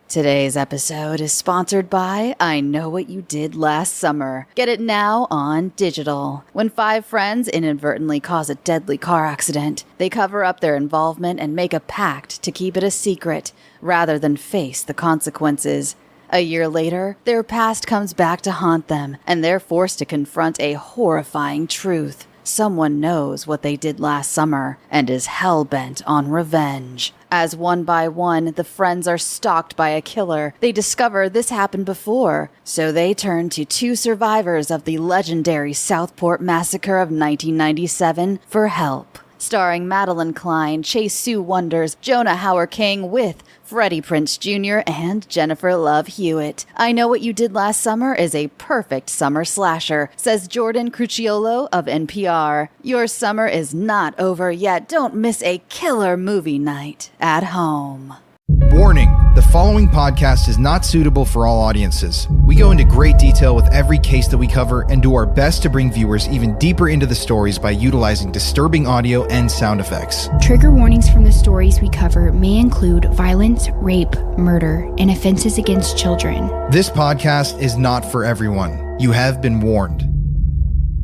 Today's episode is sponsored by I Know What You Did Last Summer. Get it now on digital. When 5 friends inadvertently cause a deadly car accident, they cover up their involvement and make a pact to keep it a secret, rather than face the consequences. A year later, their past comes back to haunt them, and they're forced to confront a horrifying truth. Someone knows what they did last summer and is hell-bent on revenge. As one by one, the friends are stalked by a killer, they discover this happened before, so they turn to 2 survivors of the legendary Southport Massacre of 1997 for help. Starring Madeline Klein, Chase Sue Wonders, Jonah Hauer King with Freddie Prinze Jr. and Jennifer Love Hewitt. I Know What You Did Last Summer is a perfect summer slasher, says Jordan Cruciolo of NPR. Your summer is not over yet. Don't miss a killer movie night at home. Warning, the following podcast is not suitable for all audiences. We go into great detail with every case that we cover and do our best to bring viewers even deeper into the stories by utilizing disturbing audio and sound effects. Trigger warnings from the stories we cover may include violence, rape, murder, and offenses against children. This podcast is not for everyone. You have been warned.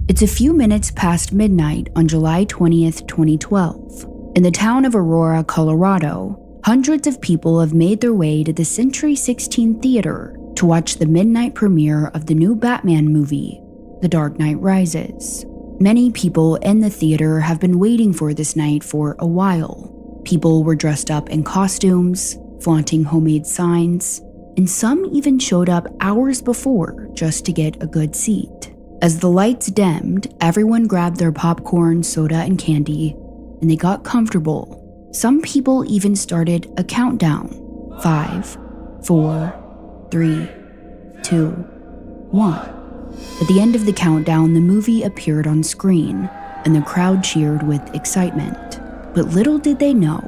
It's a few minutes past midnight on July 20th, 2012. In the town of Aurora, Colorado, hundreds of people have made their way to the Century 16 Theater to watch the midnight premiere of the new Batman movie, The Dark Knight Rises. Many people in the theater have been waiting for this night for a while. People were dressed up in costumes, flaunting homemade signs, and some even showed up hours before just to get a good seat. As the lights dimmed, everyone grabbed their popcorn, soda, and candy, and they got comfortable. Some people even started a countdown. 5, 4, 3, 2, 1. At the end of the countdown, the movie appeared on screen, and the crowd cheered with excitement. But little did they know,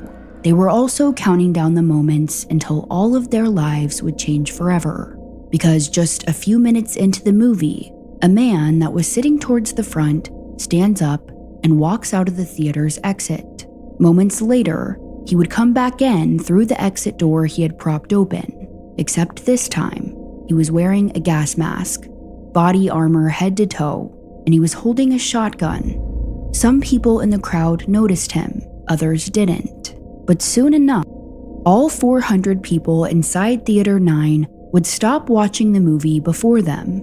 they were also counting down the moments until all of their lives would change forever. Because just a few minutes into the movie, a man that was sitting towards the front stands up and walks out of the theater's exit. Moments later, he would come back in through the exit door he had propped open, except this time, he was wearing a gas mask, body armor head to toe, and he was holding a shotgun. Some people in the crowd noticed him, others didn't. But soon enough, all 400 people inside Theater 9 would stop watching the movie before them,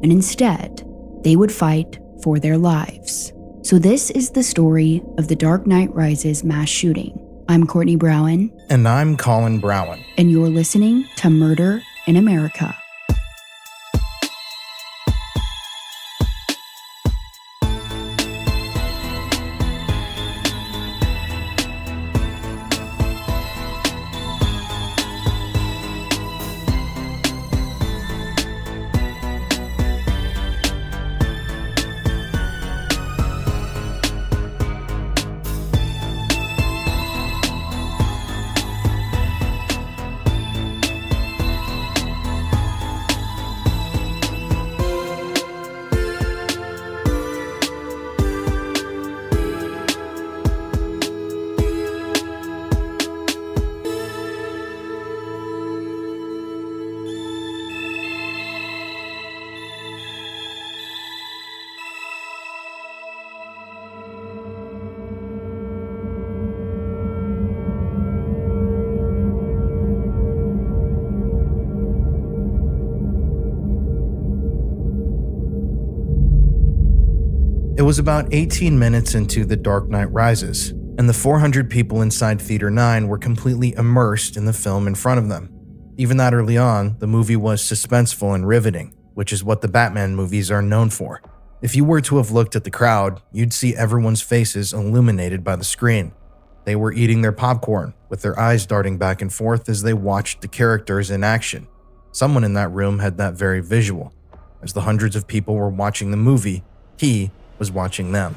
and instead, they would fight for their lives. So this is the story of the Dark Knight Rises mass shooting. I'm Courtney Browen. And I'm Colin Browen. And you're listening to Murder in America. It was about 18 minutes into The Dark Knight Rises, and the 400 people inside Theater 9 were completely immersed in the film in front of them. Even that early on, the movie was suspenseful and riveting, which is what the Batman movies are known for. If you were to have looked at the crowd, you'd see everyone's faces illuminated by the screen. They were eating their popcorn, with their eyes darting back and forth as they watched the characters in action. Someone in that room had that very visual. As the hundreds of people were watching the movie, he was watching them.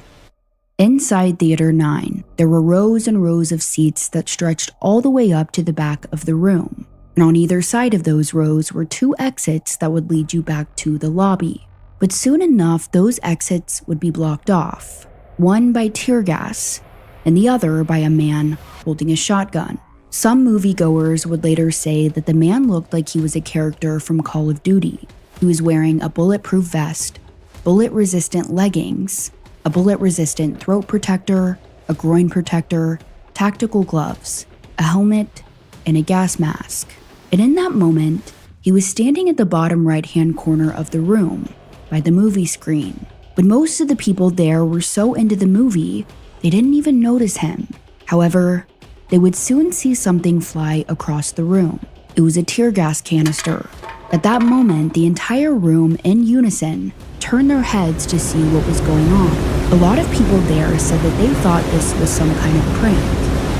Inside Theater 9, there were rows and rows of seats that stretched all the way up to the back of the room. And on either side of those rows were 2 exits that would lead you back to the lobby. But soon enough, those exits would be blocked off, one by tear gas, and the other by a man holding a shotgun. Some moviegoers would later say that the man looked like he was a character from Call of Duty. He was wearing a bulletproof vest, bullet-resistant leggings, a bullet-resistant throat protector, a groin protector, tactical gloves, a helmet, and a gas mask. And in that moment, he was standing at the bottom right-hand corner of the room, by the movie screen. But most of the people there were so into the movie, they didn't even notice him. However, they would soon see something fly across the room. It was a tear gas canister. At that moment, the entire room, in unison, turned their heads to see what was going on. A lot of people there said that they thought this was some kind of prank,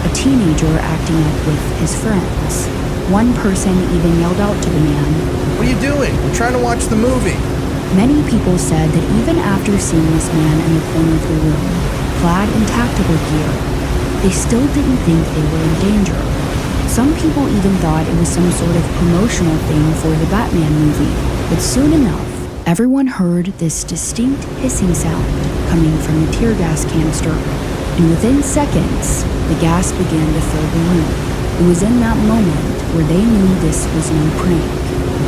a teenager acting up with his friends. One person even yelled out to the man, "What are you doing? We're trying to watch the movie." Many people said that even after seeing this man in the corner of the room, clad in tactical gear, they still didn't think they were in danger. Some people even thought it was some sort of promotional thing for the Batman movie, but soon enough, everyone heard this distinct hissing sound coming from the tear gas canister, and within seconds, the gas began to fill the room. It was in that moment where they knew this was no prank.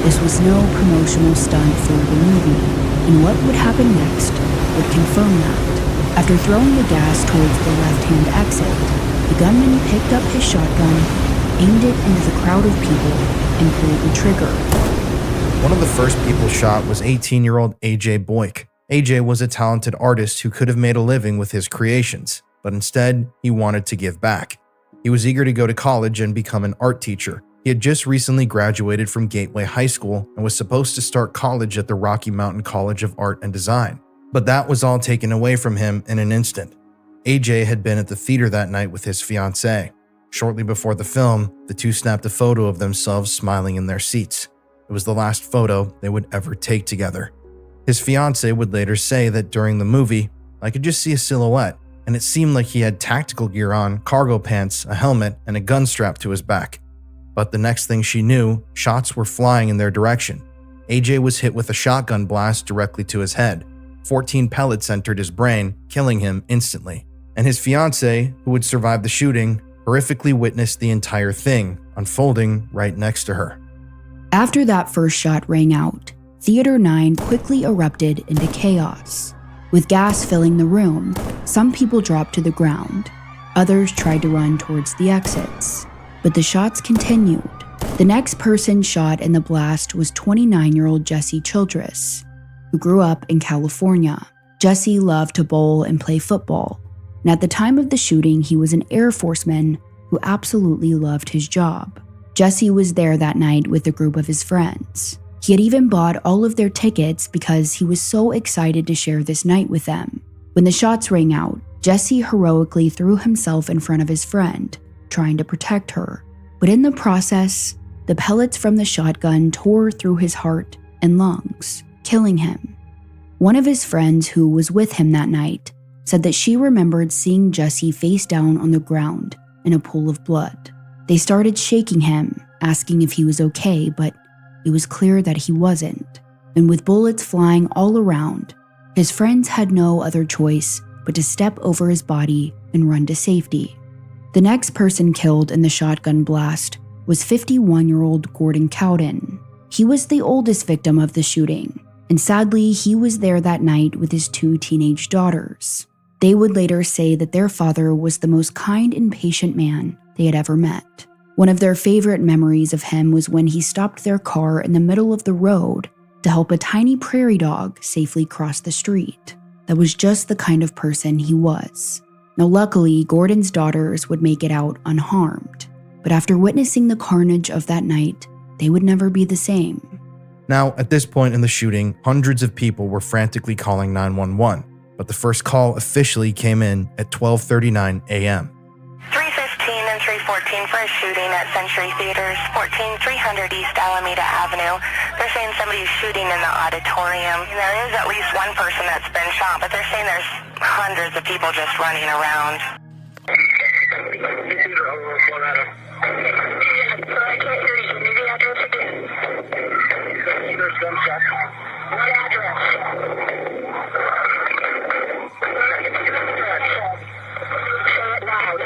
This was no promotional stunt for the movie, and what would happen next would confirm that. After throwing the gas towards the left-hand exit, the gunman picked up his shotgun, aimed it into the crowd of people, and pulled the trigger. One of the first people shot was 18-year-old AJ Boyk. AJ was a talented artist who could have made a living with his creations, but instead, he wanted to give back. He was eager to go to college and become an art teacher. He had just recently graduated from Gateway High School and was supposed to start college at the Rocky Mountain College of Art and Design. But that was all taken away from him in an instant. AJ had been at the theater that night with his fiancée. Shortly before the film, the two snapped a photo of themselves smiling in their seats. It was the last photo they would ever take together. His fiancée would later say that during the movie, "I could just see a silhouette, and it seemed like he had tactical gear on, cargo pants, a helmet, and a gun strapped to his back." But the next thing she knew, shots were flying in their direction. AJ was hit with a shotgun blast directly to his head. 14 pellets entered his brain, killing him instantly. And his fiancée, who would survive the shooting, horrifically witnessed the entire thing unfolding right next to her. After that first shot rang out, Theater 9 quickly erupted into chaos. With gas filling the room, some people dropped to the ground. Others tried to run towards the exits. But the shots continued. The next person shot in the blast was 29-year-old Jesse Childress, who grew up in California. Jesse loved to bowl and play football, and at the time of the shooting, he was an Air Forceman who absolutely loved his job. Jesse was there that night with a group of his friends. He had even bought all of their tickets because he was so excited to share this night with them. When the shots rang out, Jesse heroically threw himself in front of his friend, trying to protect her. But in the process, the pellets from the shotgun tore through his heart and lungs, killing him. One of his friends who was with him that night said that she remembered seeing Jesse face down on the ground in a pool of blood. They started shaking him, asking if he was okay, but it was clear that he wasn't. And with bullets flying all around, his friends had no other choice but to step over his body and run to safety. The next person killed in the shotgun blast was 51-year-old Gordon Cowden. He was the oldest victim of the shooting, and sadly, he was there that night with his 2 teenage daughters. They would later say that their father was the most kind and patient man they had ever met. One of their favorite memories of him was when he stopped their car in the middle of the road to help a tiny prairie dog safely cross the street. That was just the kind of person he was. Now, luckily, Gordon's daughters would make it out unharmed, but after witnessing the carnage of that night, they would never be the same. Now, at this point in the shooting, hundreds of people were frantically calling 911, but the first call officially came in at 12:39 a.m. 315 and 314 for a shooting at Century Theaters, 14300 East Alameda Avenue. They're saying somebody's shooting in the auditorium. And there is at least one person that's been shot, but they're saying there's hundreds of people just running around. I can't hear you. Give me the address again. There's gunshots. What address? Say it loud.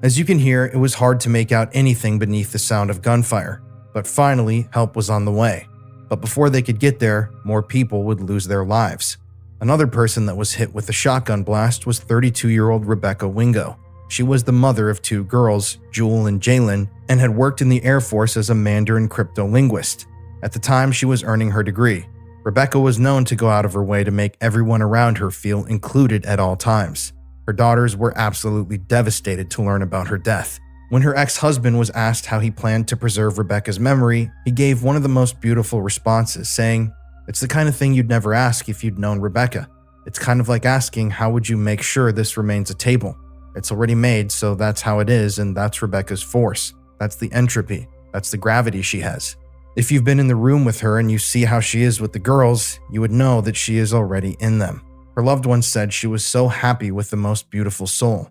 As you can hear, it was hard to make out anything beneath the sound of gunfire, but finally, help was on the way. But before they could get there, more people would lose their lives. Another person that was hit with a shotgun blast was 32-year-old Rebecca Wingo. She was the mother of 2 girls, Jewel and Jalen, and had worked in the Air Force as a Mandarin cryptolinguist. At the time, she was earning her degree. Rebecca was known to go out of her way to make everyone around her feel included at all times. Her daughters were absolutely devastated to learn about her death. When her ex-husband was asked how he planned to preserve Rebecca's memory, he gave one of the most beautiful responses, saying, "It's the kind of thing you'd never ask if you'd known Rebecca. It's kind of like asking, how would you make sure this remains a table? It's already made, so that's how it is, and that's Rebecca's force. That's the entropy. That's the gravity she has. If you've been in the room with her and you see how she is with the girls, you would know that she is already in them." Her loved ones said she was so happy with the most beautiful soul.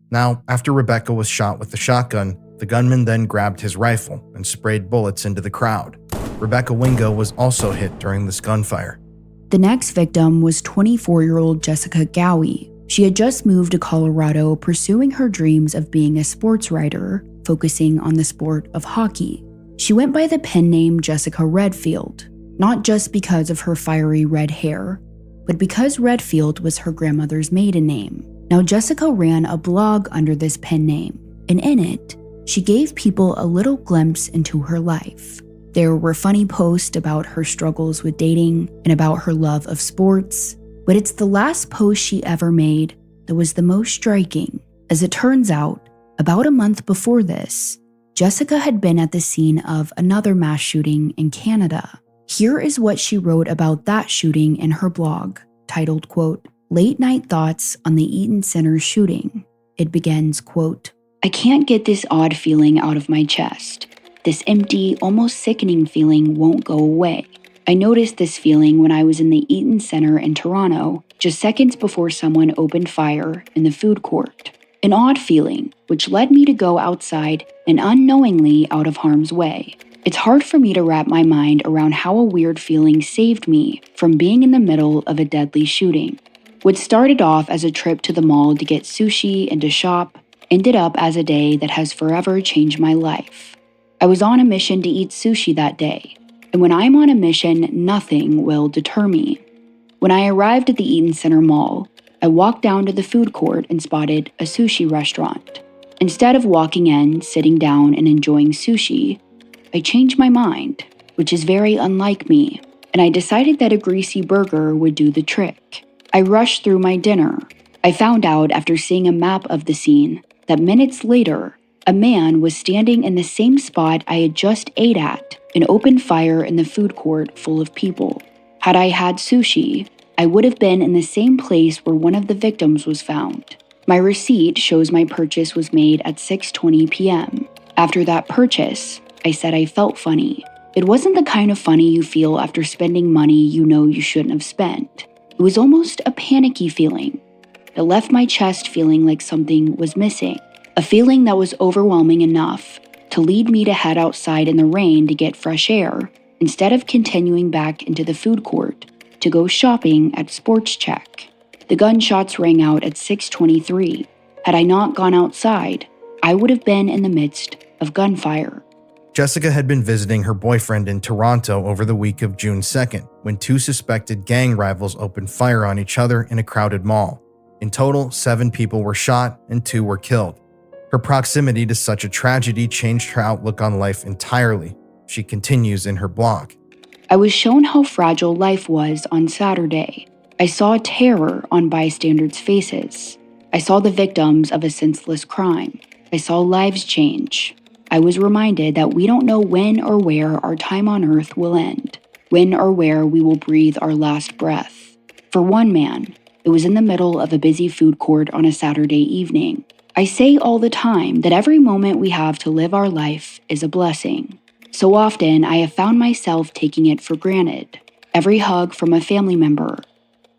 Now, after Rebecca was shot with the shotgun, the gunman then grabbed his rifle and sprayed bullets into the crowd. Rebecca Wingo was also hit during this gunfire. The next victim was 24-year-old Jessica Gowie. She had just moved to Colorado, pursuing her dreams of being a sports writer, focusing on the sport of hockey. She went by the pen name Jessica Redfield, not just because of her fiery red hair, but because Redfield was her grandmother's maiden name. Now, Jessica ran a blog under this pen name, and in it, she gave people a little glimpse into her life. There were funny posts about her struggles with dating and about her love of sports, but it's the last post she ever made that was the most striking. As it turns out, about a month before this, Jessica had been at the scene of another mass shooting in Canada. Here is what she wrote about that shooting in her blog, titled, quote, "Late Night Thoughts on the Eaton Center Shooting." It begins, quote, "I can't get this odd feeling out of my chest. This empty, almost sickening feeling won't go away. I noticed this feeling when I was in the Eaton Center in Toronto, just seconds before someone opened fire in the food court. An odd feeling, which led me to go outside and unknowingly out of harm's way. It's hard for me to wrap my mind around how a weird feeling saved me from being in the middle of a deadly shooting. What started off as a trip to the mall to get sushi and to shop ended up as a day that has forever changed my life. I was on a mission to eat sushi that day, and when I'm on a mission, nothing will deter me. When I arrived at the Eaton Center Mall, I walked down to the food court and spotted a sushi restaurant. Instead of walking in, sitting down, and enjoying sushi, I changed my mind, which is very unlike me, and I decided that a greasy burger would do the trick. I rushed through my dinner. I found out after seeing a map of the scene that minutes later, a man was standing in the same spot I had just ate at and opened fire in the food court full of people. Had I had sushi, I would have been in the same place where one of the victims was found. My receipt shows my purchase was made at 6:20 p.m. After that purchase, I said I felt funny. It wasn't the kind of funny you feel after spending money you know you shouldn't have spent. It was almost a panicky feeling. It left my chest feeling like something was missing. A feeling that was overwhelming enough to lead me to head outside in the rain to get fresh air instead of continuing back into the food court to go shopping at Sports Check. The gunshots rang out at 6:23. Had I not gone outside, I would have been in the midst of gunfire. Jessica had been visiting her boyfriend in Toronto over the week of June 2nd when 2 suspected gang rivals opened fire on each other in a crowded mall. In total, 7 people were shot and 2 were killed. Her proximity to such a tragedy changed her outlook on life entirely. She continues in her blog. I was shown how fragile life was on Saturday. I saw terror on bystanders' faces. I saw the victims of a senseless crime. I saw lives change. I was reminded that we don't know when or where our time on earth will end, when or where we will breathe our last breath. For one man, it was in the middle of a busy food court on a Saturday evening. I say all the time that every moment we have to live our life is a blessing. So often, I have found myself taking it for granted. Every hug from a family member,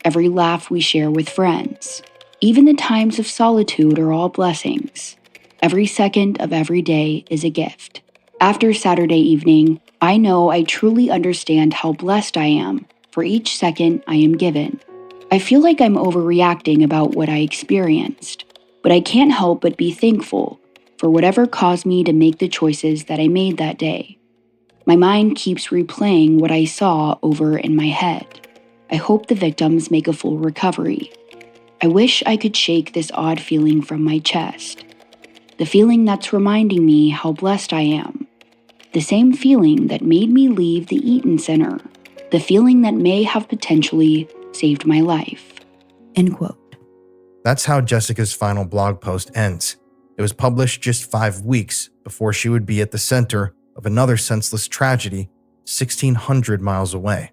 every laugh we share with friends, even the times of solitude are all blessings. Every second of every day is a gift. After Saturday evening, I know I truly understand how blessed I am for each second I am given. I feel like I'm overreacting about what I experienced, but I can't help but be thankful for whatever caused me to make the choices that I made that day. My mind keeps replaying what I saw over in my head. I hope the victims make a full recovery. I wish I could shake this odd feeling from my chest. The feeling that's reminding me how blessed I am. The same feeling that made me leave the Eaton Center. The feeling that may have potentially saved my life." End quote. That's how Jessica's final blog post ends. It was published just 5 weeks before she would be at the center of another senseless tragedy 1,600 miles away.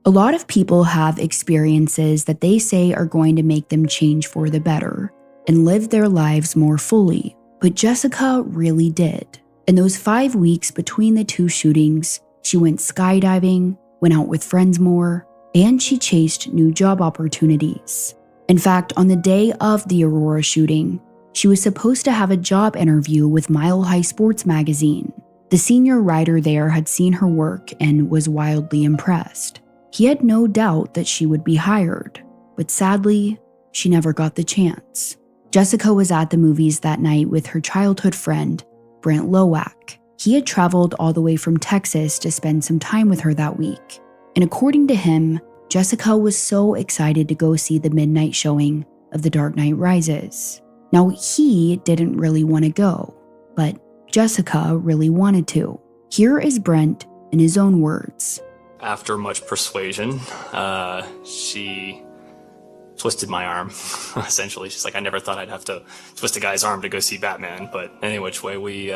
A lot of people have experiences that they say are going to make them change for the better and live their lives more fully, but Jessica really did. In those 5 weeks between the two shootings, she went skydiving, went out with friends more, and she chased new job opportunities. In fact, on the day of the Aurora shooting, she was supposed to have a job interview with Mile High Sports magazine. The senior writer there had seen her work and was wildly impressed. He had no doubt that she would be hired, but sadly, she never got the chance. Jessica was at the movies that night with her childhood friend, Brent Lowak. He had traveled all the way from Texas to spend some time with her that week. And according to him, Jessica was so excited to go see the midnight showing of The Dark Knight Rises. Now, he didn't really want to go, but Jessica really wanted to. Here is Brent in his own words. After much persuasion, she twisted my arm, essentially. She's like, I never thought I'd have to twist a guy's arm to go see Batman, but any which way, we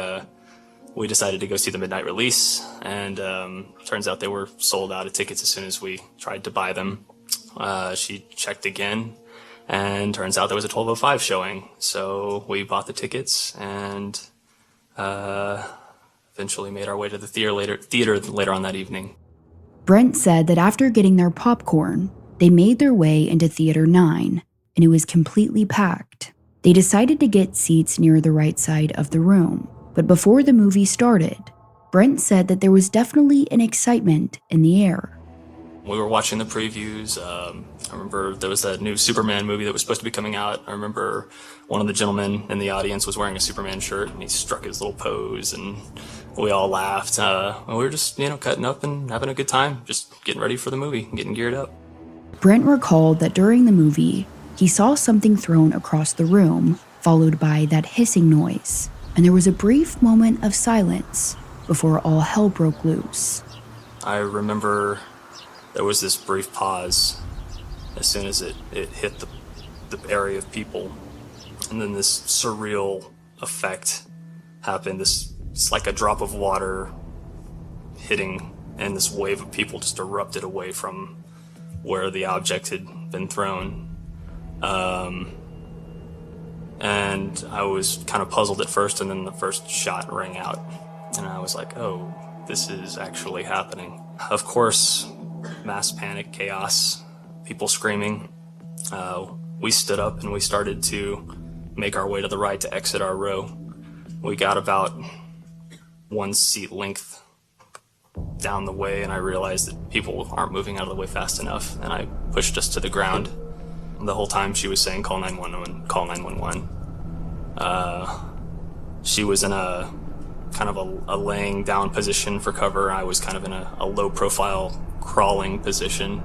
decided to go see the midnight release, and turns out they were sold out of tickets as soon as we tried to buy them. She checked again, and turns out there was a 12:05 showing, so we bought the tickets and eventually made our way to the theater later on that evening. Brent said that after getting their popcorn, they made their way into Theater 9, and it was completely packed. They decided to get seats near the right side of the room, but before the movie started, Brent said that there was definitely an excitement in the air. We were watching the previews. I remember there was a new Superman movie that was supposed to be coming out. I remember one of the gentlemen in the audience was wearing a Superman shirt, and he struck his little pose, and we all laughed. We were just, cutting up and having a good time, just getting ready for the movie and getting geared up. Brent recalled that during the movie, he saw something thrown across the room, followed by that hissing noise, and there was a brief moment of silence before all hell broke loose. I remember there was this brief pause as soon as it hit the area of people, and then this surreal effect happened. It's like a drop of water hitting, and this wave of people just erupted away from where the object had been thrown. And I was kind of puzzled at first, and then the first shot rang out, and I was like, oh, this is actually happening. Of course, mass panic, chaos, people screaming. We stood up and we started to make our way to the right to exit our row. We got about one seat length down the way, and I realized that people aren't moving out of the way fast enough, and I pushed us to the ground. The whole time she was saying, call 911, call 911. She was in a kind of a laying down position for cover. I was kind of in a low profile crawling position.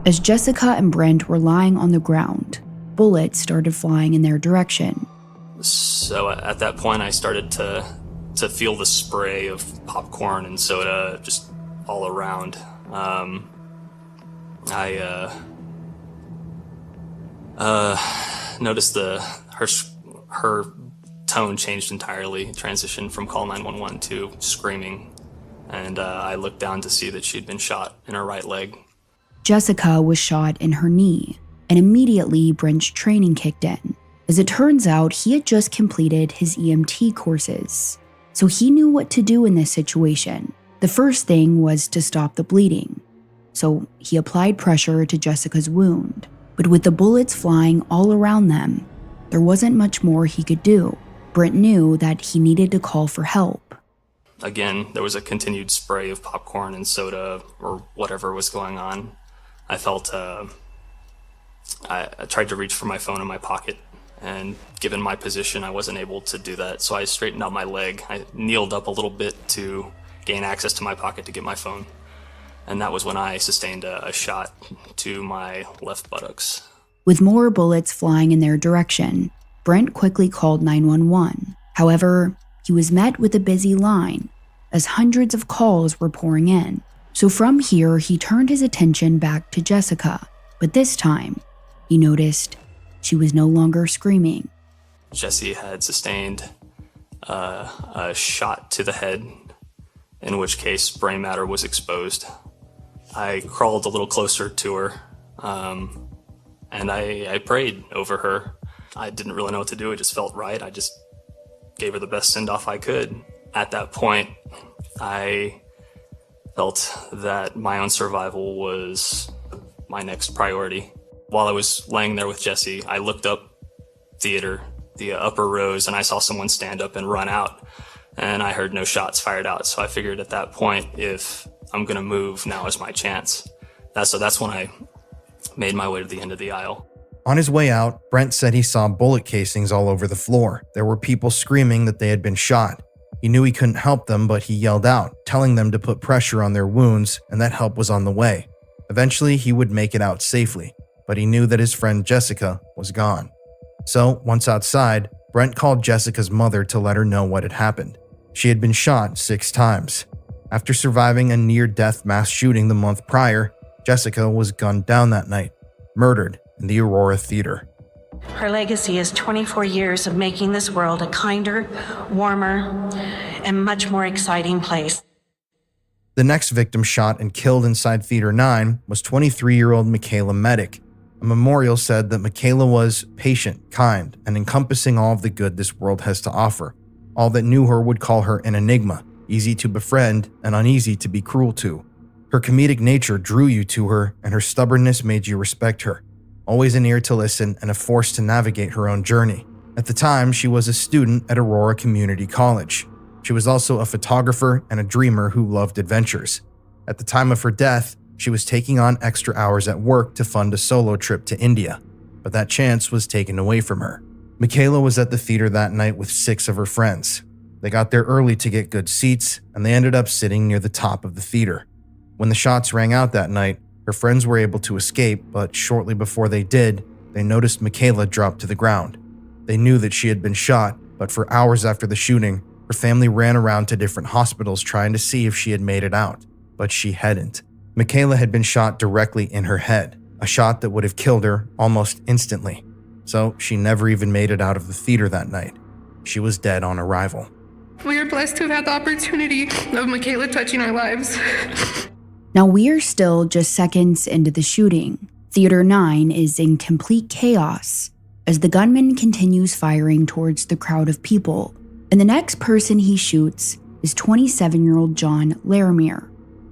As Jessica and Brent were lying on the ground, bullets started flying in their direction. So at that point, I started to feel the spray of popcorn and soda just all around. I noticed her tone changed entirely, transitioned from call 911 to screaming, and I looked down to see that she'd been shot in her right leg. Jessica was shot in her knee, and immediately Brent's training kicked in. As it turns out, he had just completed his EMT courses, so he knew what to do in this situation. The first thing was to stop the bleeding, so he applied pressure to Jessica's wound. But with the bullets flying all around them, there wasn't much more he could do. Brent knew that he needed to call for help. Again, there was a continued spray of popcorn and soda or whatever was going on. I felt, I tried to reach for my phone in my pocket, And given my position, I wasn't able to do that. So I straightened out my leg. I kneeled up a little bit to gain access to my pocket to get my phone. And that was when I sustained a shot to my left buttocks. With more bullets flying in their direction, Brent quickly called 911. However, he was met with a busy line as hundreds of calls were pouring in. So from here, he turned his attention back to Jessica. But this time, he noticed she was no longer screaming. Jessie had sustained a shot to the head, in which case brain matter was exposed. I crawled a little closer to her, and I prayed over her. I didn't really know what to do. It just felt right. I just gave her the best send-off I could. At that point, I felt that my own survival was my next priority. While I was laying there with Jessie, I looked up theater, the upper rows, and I saw someone stand up and run out. And I heard no shots fired out. So I figured at that point, if I'm going to move, now is my chance. So that's when I made my way to the end of the aisle. On his way out, Brent said he saw bullet casings all over the floor. There were people screaming that they had been shot. He knew he couldn't help them, but he yelled out, telling them to put pressure on their wounds and that help was on the way. Eventually, he would make it out safely, but he knew that his friend Jessica was gone. So, once outside, Brent called Jessica's mother to let her know what had happened. She had been shot 6 times. After surviving a near-death mass shooting the month prior, Jessica was gunned down that night, murdered in the Aurora Theater. Her legacy is 24 years of making this world a kinder, warmer, and much more exciting place. The next victim shot and killed inside Theater 9 was 23-year-old Michaela Medic. A memorial said that Michaela was patient, kind, and encompassing all of the good this world has to offer. All that knew her would call her an enigma, easy to befriend and uneasy to be cruel to. Her comedic nature drew you to her, and her stubbornness made you respect her. Always an ear to listen and a force to navigate her own journey. At the time, she was a student at Aurora Community College. She was also a photographer and a dreamer who loved adventures. At the time of her death, she was taking on extra hours at work to fund a solo trip to India, but that chance was taken away from her. Michaela was at the theater that night with 6 of her friends. They got there early to get good seats, and they ended up sitting near the top of the theater. When the shots rang out that night, her friends were able to escape, but shortly before they did, they noticed Michaela drop to the ground. They knew that she had been shot, but for hours after the shooting, her family ran around to different hospitals trying to see if she had made it out, but she hadn't. Michaela had been shot directly in her head, a shot that would have killed her almost instantly. So she never even made it out of the theater that night. She was dead on arrival. We are blessed to have had the opportunity of Michaela touching our lives. Now we are still just seconds into the shooting. Theater 9 is in complete chaos as the gunman continues firing towards the crowd of people. And the next person he shoots is 27-year-old John Laramie.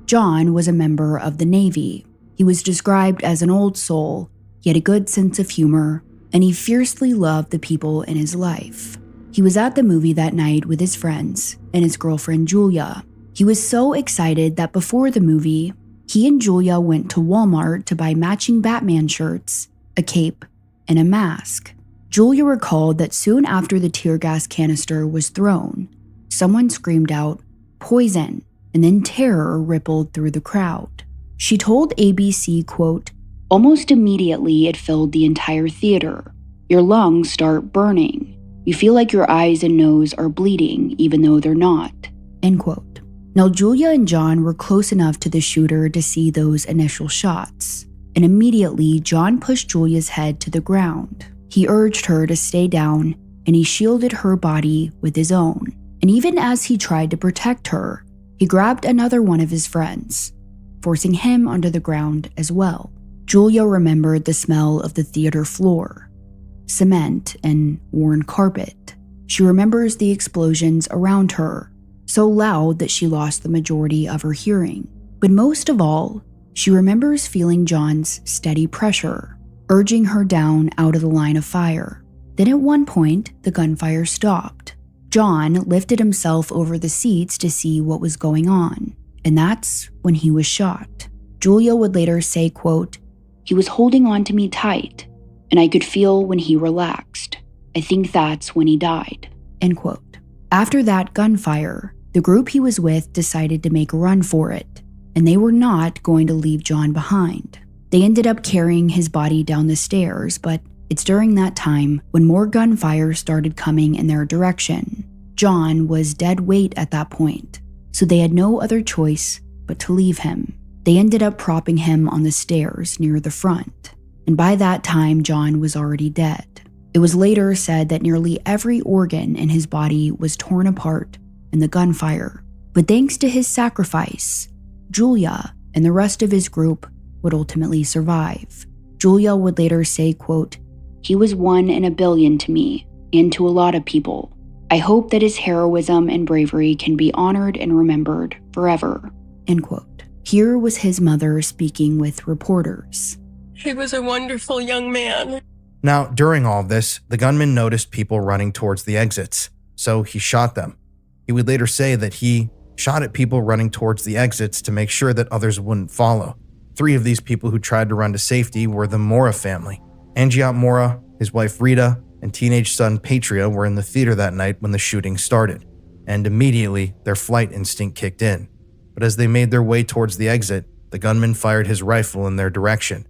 John was a member of the Navy. He was described as an old soul, he had a good sense of humor, and he fiercely loved the people in his life. He was at the movie that night with his friends and his girlfriend Julia. He was so excited that before the movie, he and Julia went to Walmart to buy matching Batman shirts, a cape, and a mask. Julia recalled that soon after the tear gas canister was thrown, someone screamed out, "Poison," and then terror rippled through the crowd. She told ABC, quote, "Almost immediately it filled the entire theater. Your lungs start burning. You feel like your eyes and nose are bleeding even though they're not," end quote. Now, Julia and John were close enough to the shooter to see those initial shots, and immediately John pushed Julia's head to the ground. He urged her to stay down, and he shielded her body with his own. And even as he tried to protect her, he grabbed another one of his friends, forcing him onto the ground as well. Julia remembered the smell of the theater floor, cement, and worn carpet. She remembers the explosions around her, so loud that she lost the majority of her hearing. But most of all, she remembers feeling John's steady pressure, urging her down out of the line of fire. Then at one point, the gunfire stopped. John lifted himself over the seats to see what was going on, and that's when he was shot. Julia would later say, quote, "He was holding on to me tight, and I could feel when he relaxed. I think that's when he died, end quote. After that gunfire, the group he was with decided to make a run for it, and they were not going to leave John behind. They ended up carrying his body down the stairs, but it's during that time when more gunfire started coming in their direction. John was dead weight at that point, so they had no other choice but to leave him. They ended up propping him on the stairs near the front, and by that time, John was already dead. It was later said that nearly every organ in his body was torn apart in the gunfire, but thanks to his sacrifice, Julia and the rest of his group would ultimately survive. Julia would later say, quote, "He was 1 in a billion to me, and to a lot of people. I hope that his heroism and bravery can be honored and remembered forever," end quote. Here was his mother speaking with reporters. "He was a wonderful young man." Now, during all this, the gunman noticed people running towards the exits, so he shot them. He would later say that he shot at people running towards the exits to make sure that others wouldn't follow. 3 of these people who tried to run to safety were the Mora family. Angiot Mora, his wife Rita, and teenage son Patria were in the theater that night when the shooting started, and immediately their flight instinct kicked in. But as they made their way towards the exit, the gunman fired his rifle in their direction.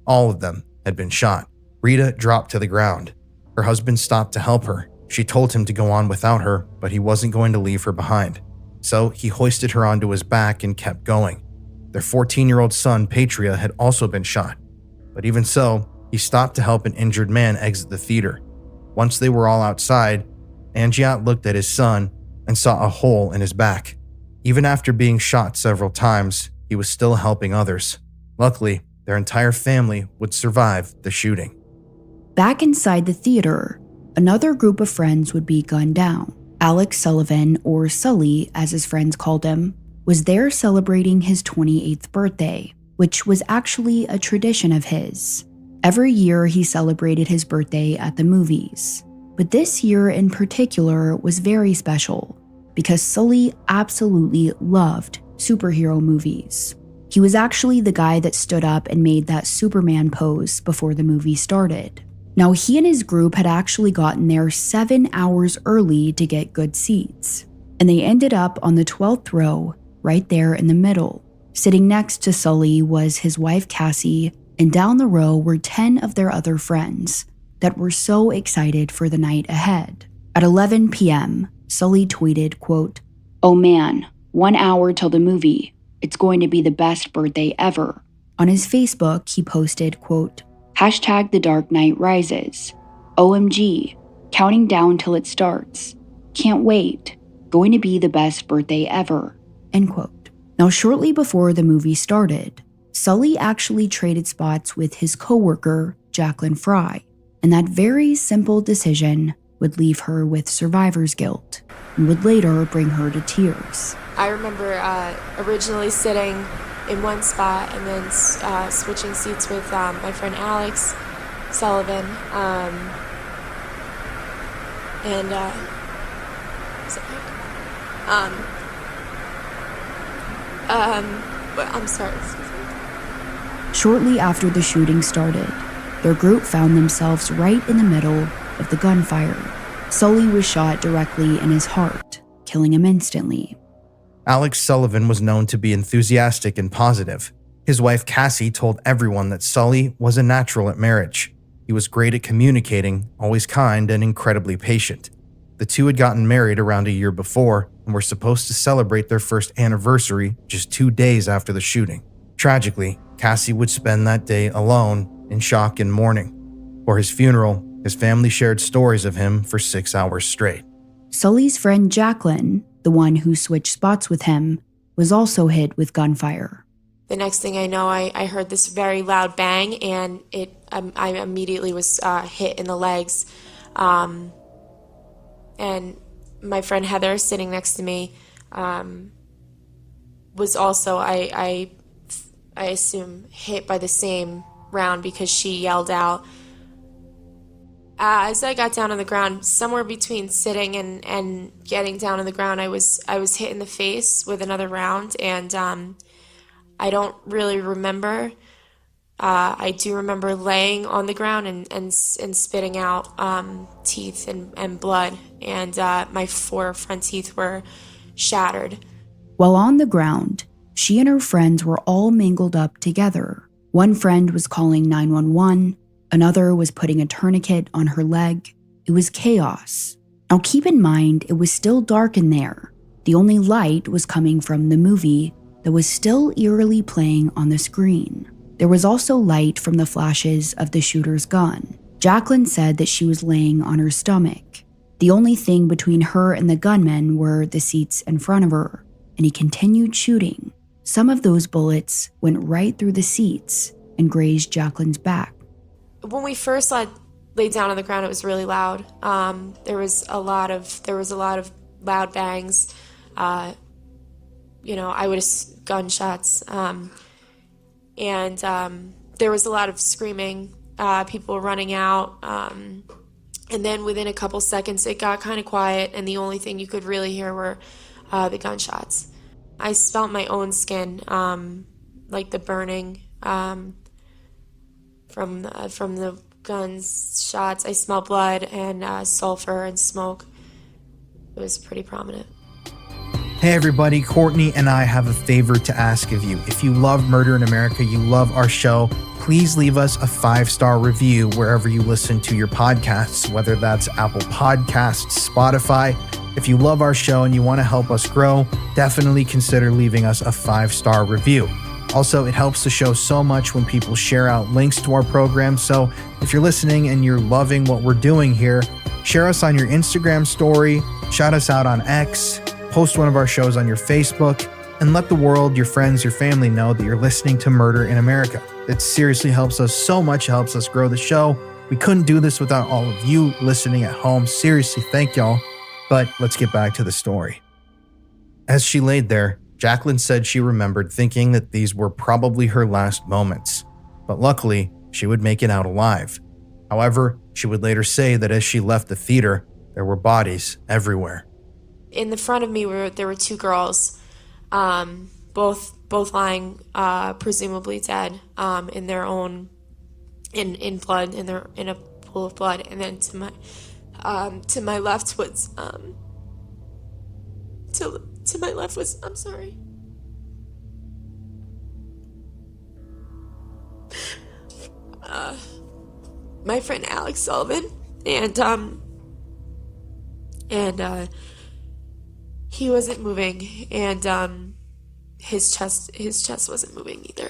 All of them had been shot. Rita dropped to the ground. Her husband stopped to help her. She told him to go on without her, but he wasn't going to leave her behind. So he hoisted her onto his back and kept going. Their 14-year-old son, Patria, had also been shot. But even so, he stopped to help an injured man exit the theater. Once they were all outside, Angiot looked at his son and saw a hole in his back. Even after being shot several times, he was still helping others. Luckily, their entire family would survive the shooting. Back inside the theater, another group of friends would be gunned down. Alex Sullivan, or Sully as his friends called him, was there celebrating his 28th birthday, which was actually a tradition of his. Every year he celebrated his birthday at the movies. But this year in particular was very special because Sully absolutely loved superhero movies. He was actually the guy that stood up and made that Superman pose before the movie started. Now, he and his group had actually gotten there 7 hours early to get good seats, and they ended up on the 12th row, right there in the middle. Sitting next to Sully was his wife Cassie, and down the row were 10 of their other friends that were so excited for the night ahead. At 11 p.m., Sully tweeted, quote, "Oh man, 1 hour till the movie. It's going to be the best birthday ever." On his Facebook, he posted, quote, "Hashtag The Dark Knight Rises. OMG, counting down till it starts. Can't wait. Going to be the best birthday ever." End quote. Now, shortly before the movie started, Sully actually traded spots with his coworker, Jacqueline Fry, and that very simple decision would leave her with survivor's guilt and would later bring her to tears. I remember originally sitting in one spot and then switching seats with my friend Alex Sullivan. I'm sorry. Shortly after the shooting started, their group found themselves right in the middle of the gunfire. Sully was shot directly in his heart, killing him instantly. Alex Sullivan was known to be enthusiastic and positive. His wife Cassie told everyone that Sully was a natural at marriage. He was great at communicating, always kind, and incredibly patient. The two had gotten married around a year before and were supposed to celebrate their first anniversary just 2 days after the shooting. Tragically, Cassie would spend that day alone, in shock and mourning. For his funeral, his family shared stories of him for 6 hours straight. Sully's friend Jacqueline, the one who switched spots with him, was also hit with gunfire. The next thing I know, I heard this very loud bang, and I immediately was hit in the legs. And my friend Heather, sitting next to me, was also, I assume, hit by the same round because she yelled out. As I got down on the ground, somewhere between sitting and getting down on the ground, I was hit in the face with another round, and I don't really remember I do remember laying on the ground and spitting out teeth and blood, and my 4 front teeth were shattered. While on the ground, she and her friends were all mangled up together. One friend was calling 911, another was putting a tourniquet on her leg. It was chaos. Now keep in mind, it was still dark in there. The only light was coming from the movie that was still eerily playing on the screen. There was also light from the flashes of the shooter's gun. Jacqueline said that she was laying on her stomach. The only thing between her and the gunman were the seats in front of her, and he continued shooting. Some of those bullets went right through the seats and grazed Jacqueline's back. When we first laid down on the ground, it was really loud. There was a lot of loud bangs. Gunshots. And there was a lot of screaming. People running out. And then within a couple seconds, it got kind of quiet, and the only thing you could really hear were the gunshots. I felt my own skin, like the burning from the gunshots. I smelled blood and sulfur and smoke. It was pretty prominent. Hey everybody, Courtney and I have a favor to ask of you. If you love Murder in America, you love our show, please leave us a 5-star review wherever you listen to your podcasts, whether that's Apple Podcasts, Spotify. If you love our show and you want to help us grow, definitely consider leaving us a 5-star review. Also, it helps the show so much when people share out links to our program. So if you're listening and you're loving what we're doing here, share us on your Instagram story, shout us out on X, post one of our shows on your Facebook, and let the world, your friends, your family know that you're listening to Murder in America. It seriously helps us so much, helps us grow the show. We couldn't do this without all of you listening at home. Seriously, thank y'all. But let's get back to the story. As she laid there, Jacqueline said she remembered thinking that these were probably her last moments, but luckily, she would make it out alive. However, she would later say that as she left the theater, there were bodies everywhere. In the front of me, there were 2 girls, both lying, presumably dead, in their own, in blood, in a pool of blood. And then to my left was, to my left was, I'm sorry. My friend Alex Sullivan, and he wasn't moving, and his chest wasn't moving either.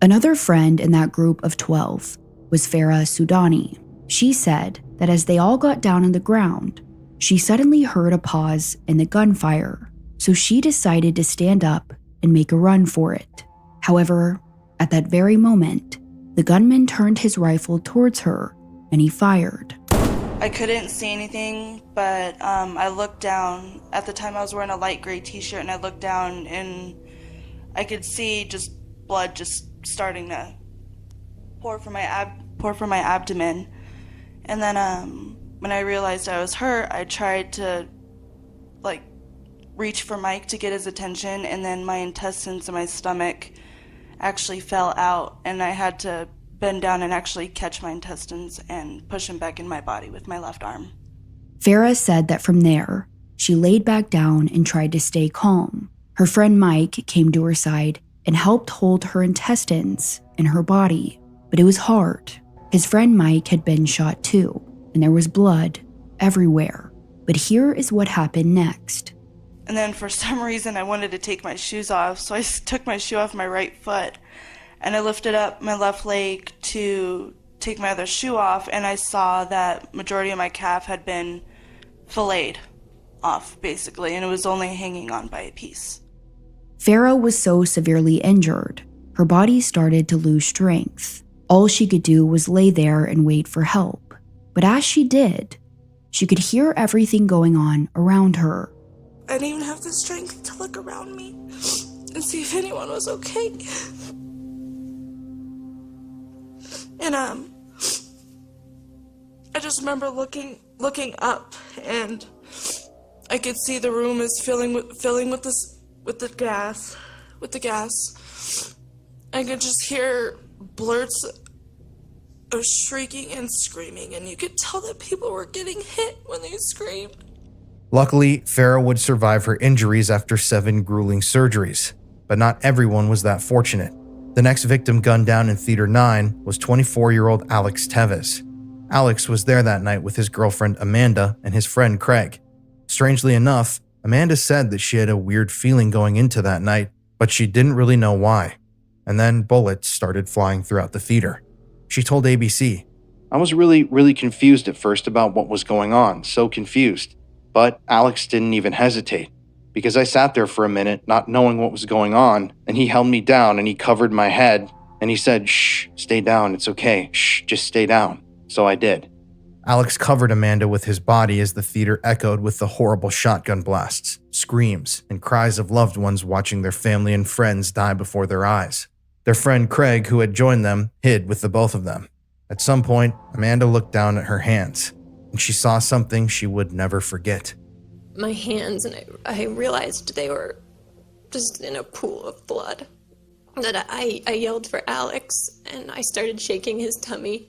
Another friend in that group of 12 was Farah Soudani. She said that as they all got down on the ground, she suddenly heard a pause in the gunfire, so she decided to stand up and make a run for it. However, at that very moment, the gunman turned his rifle towards her and he fired. I couldn't see anything, but I looked down. At the time I was wearing a light gray t-shirt, and I looked down and I could see just blood just starting to pour from my abdomen. And then when I realized I was hurt, I tried to reach for Mike to get his attention, and then my intestines and my stomach actually fell out, and I had to bend down and actually catch my intestines and push them back in my body with my left arm. Farah said that from there, she laid back down and tried to stay calm. Her friend Mike came to her side and helped hold her intestines in her body, but it was hard. His friend Mike had been shot too, and there was blood everywhere. But here is what happened next. And then for some reason I wanted to take my shoes off, so I took my shoe off my right foot, and I lifted up my left leg to take my other shoe off, and I saw that majority of my calf had been filleted off, basically, and it was only hanging on by a piece. Farah was so severely injured, her body started to lose strength. All she could do was lay there and wait for help. But as she did, she could hear everything going on around her. I didn't even have the strength to look around me and see if anyone was okay. And I just remember looking up, and I could see the room is filling with the gas. I could just hear blurts shrieking and screaming, and you could tell that people were getting hit when they screamed. Luckily, Farah would survive her injuries after 7 grueling surgeries, but not everyone was that fortunate. The next victim gunned down in Theater 9 was 24-year-old Alex Tevez. Alex was there that night with his girlfriend Amanda and his friend Craig. Strangely enough, Amanda said that she had a weird feeling going into that night, but she didn't really know why. And then bullets started flying throughout the theater. She told ABC, "I was really confused at first about what was going on, so confused. But Alex didn't even hesitate, because I sat there for a minute not knowing what was going on, and he held me down and he covered my head, and he said, 'Shh, stay down, it's okay, shh, just stay down.' So I did." Alex covered Amanda with his body as the theater echoed with the horrible shotgun blasts, screams, and cries of loved ones watching their family and friends die before their eyes. Their friend Craig, who had joined them, hid with the both of them. At some point, Amanda looked down at her hands, and she saw something she would never forget. My hands, and I realized they were just in a pool of blood. That I yelled for Alex, and I started shaking his tummy.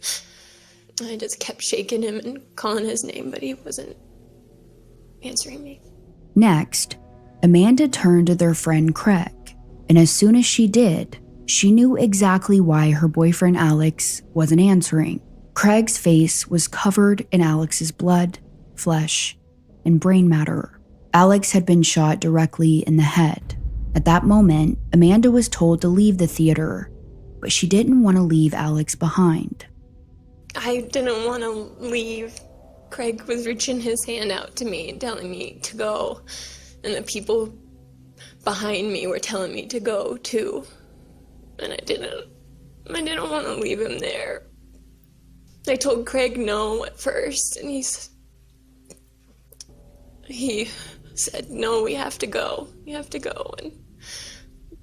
I just kept shaking him and calling his name, but he wasn't answering me. Next, Amanda turned to their friend Craig, and as soon as she did, she knew exactly why her boyfriend Alex wasn't answering. Craig's face was covered in Alex's blood, flesh, and brain matter. Alex had been shot directly in the head. At that moment, Amanda was told to leave the theater, but she didn't want to leave Alex behind. I didn't want to leave. Craig was reaching his hand out to me and telling me to go, and the people behind me were telling me to go too. And I didn't want to leave him there. I told Craig no at first, and he said, "No, we have to go. We have to go." And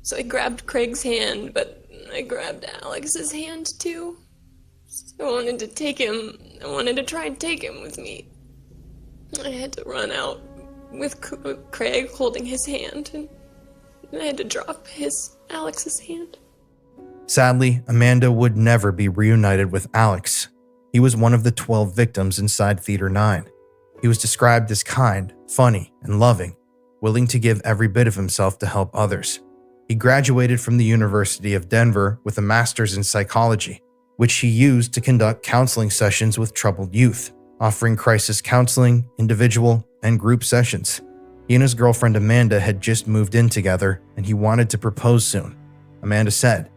so I grabbed Craig's hand, but I grabbed Alex's hand too. I wanted to take him. I wanted to try and take him with me. I had to run out with Craig holding his hand, and I had to drop Alex's hand. Sadly, Amanda would never be reunited with Alex. He was one of the 12 victims inside Theater 9. He was described as kind, funny, and loving, willing to give every bit of himself to help others. He graduated from the University of Denver with a master's in psychology, which he used to conduct counseling sessions with troubled youth, offering crisis counseling, individual, and group sessions. He and his girlfriend Amanda had just moved in together, and he wanted to propose soon. Amanda said,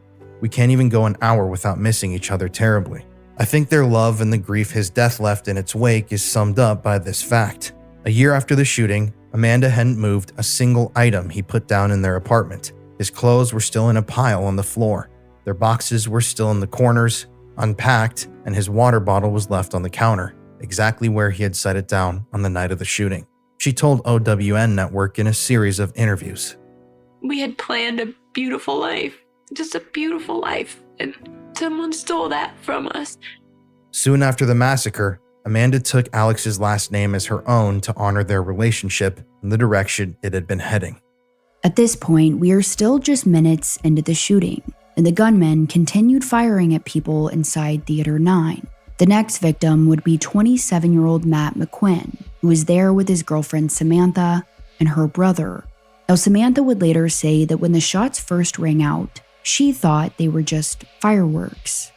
"We can't even go an hour without missing each other terribly." I think their love and the grief his death left in its wake is summed up by this fact. A year after the shooting, Amanda hadn't moved a single item he put down in their apartment. His clothes were still in a pile on the floor. Their boxes were still in the corners, unpacked, and his water bottle was left on the counter, exactly where he had set it down on the night of the shooting. She told OWN Network in a series of interviews. We had planned a beautiful life, just a beautiful life, and someone stole that from us. Soon after the massacre, Amanda took Alex's last name as her own to honor their relationship and the direction it had been heading. At this point, we are still just minutes into the shooting, and the gunmen continued firing at people inside Theater 9. The next victim would be 27-year-old Matt McQuinn, who was there with his girlfriend Samantha and her brother. Now, Samantha would later say that when the shots first rang out, she thought they were just fireworks.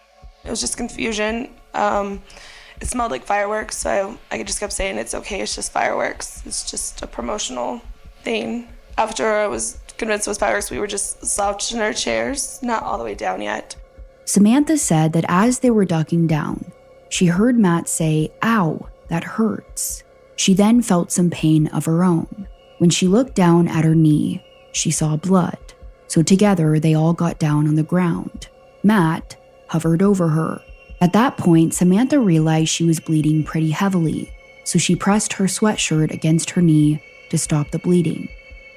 It was just confusion. It smelled like fireworks, so I just kept saying, "It's okay, it's just fireworks. It's just a promotional thing." After I was convinced it was fireworks, we were just slouched in our chairs, not all the way down yet. Samantha said that as they were ducking down, she heard Matt say, "Ow, that hurts." She then felt some pain of her own. When she looked down at her knee, she saw blood. So together, they all got down on the ground. Matt hovered over her. At that point, Samantha realized she was bleeding pretty heavily, so she pressed her sweatshirt against her knee to stop the bleeding.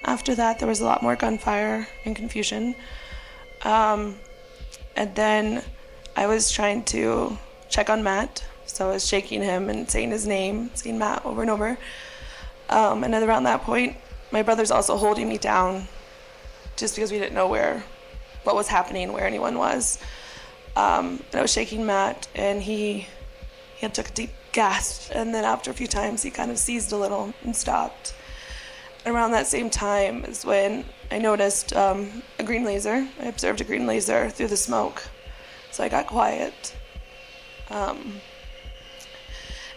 After that, there was a lot more gunfire and confusion. And then I was trying to check on Matt, so I was shaking him and saying his name, saying Matt over and over. And then around that point, my brother's also holding me down just because we didn't know what was happening, where anyone was. And I was shaking Matt, and he took a deep gasp, and then after a few times, he kind of seized a little and stopped. Around that same time is when I noticed a green laser. I observed a green laser through the smoke, so I got quiet. And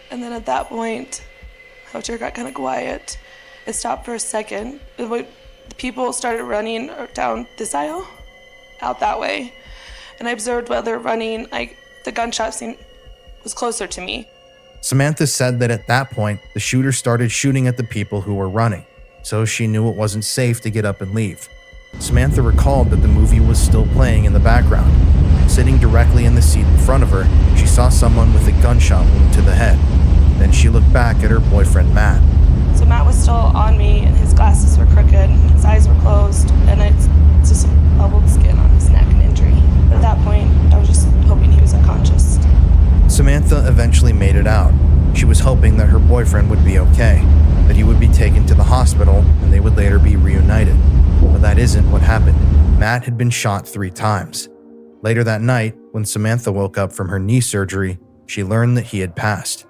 then at that point, after it got kind of quiet, it stopped for a second. The people started running down this aisle, out that way. And I observed while they're running, the gunshot was closer to me. Samantha said that at that point, the shooter started shooting at the people who were running, so she knew it wasn't safe to get up and leave. Samantha recalled that the movie was still playing in the background. Sitting directly in the seat in front of her, she saw someone with a gunshot wound to the head. Then she looked back at her boyfriend, Matt. So Matt was still on me, and his glasses were crooked, his eyes were closed, and it's just bubbled skin on his neck and injury. But at that point, I was just hoping he was unconscious. Samantha eventually made it out. She was hoping that her boyfriend would be okay, that he would be taken to the hospital, and they would later be reunited. But that isn't what happened. Matt had been shot 3 times. Later that night, when Samantha woke up from her knee surgery, she learned that he had passed.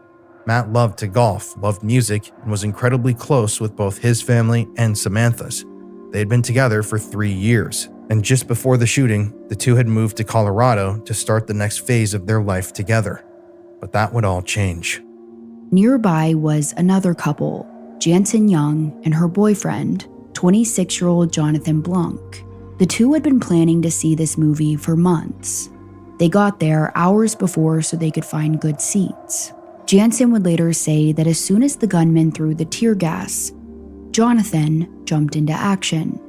Matt loved to golf, loved music, and was incredibly close with both his family and Samantha's. They had been together for 3 years, and just before the shooting, the two had moved to Colorado to start the next phase of their life together. But that would all change. Nearby was another couple, Jansen Young and her boyfriend, 26-year-old Jonathan Blunk. The two had been planning to see this movie for months. They got there hours before so they could find good seats. Jansen would later say that as soon as the gunman threw the tear gas, Jonathan jumped into action.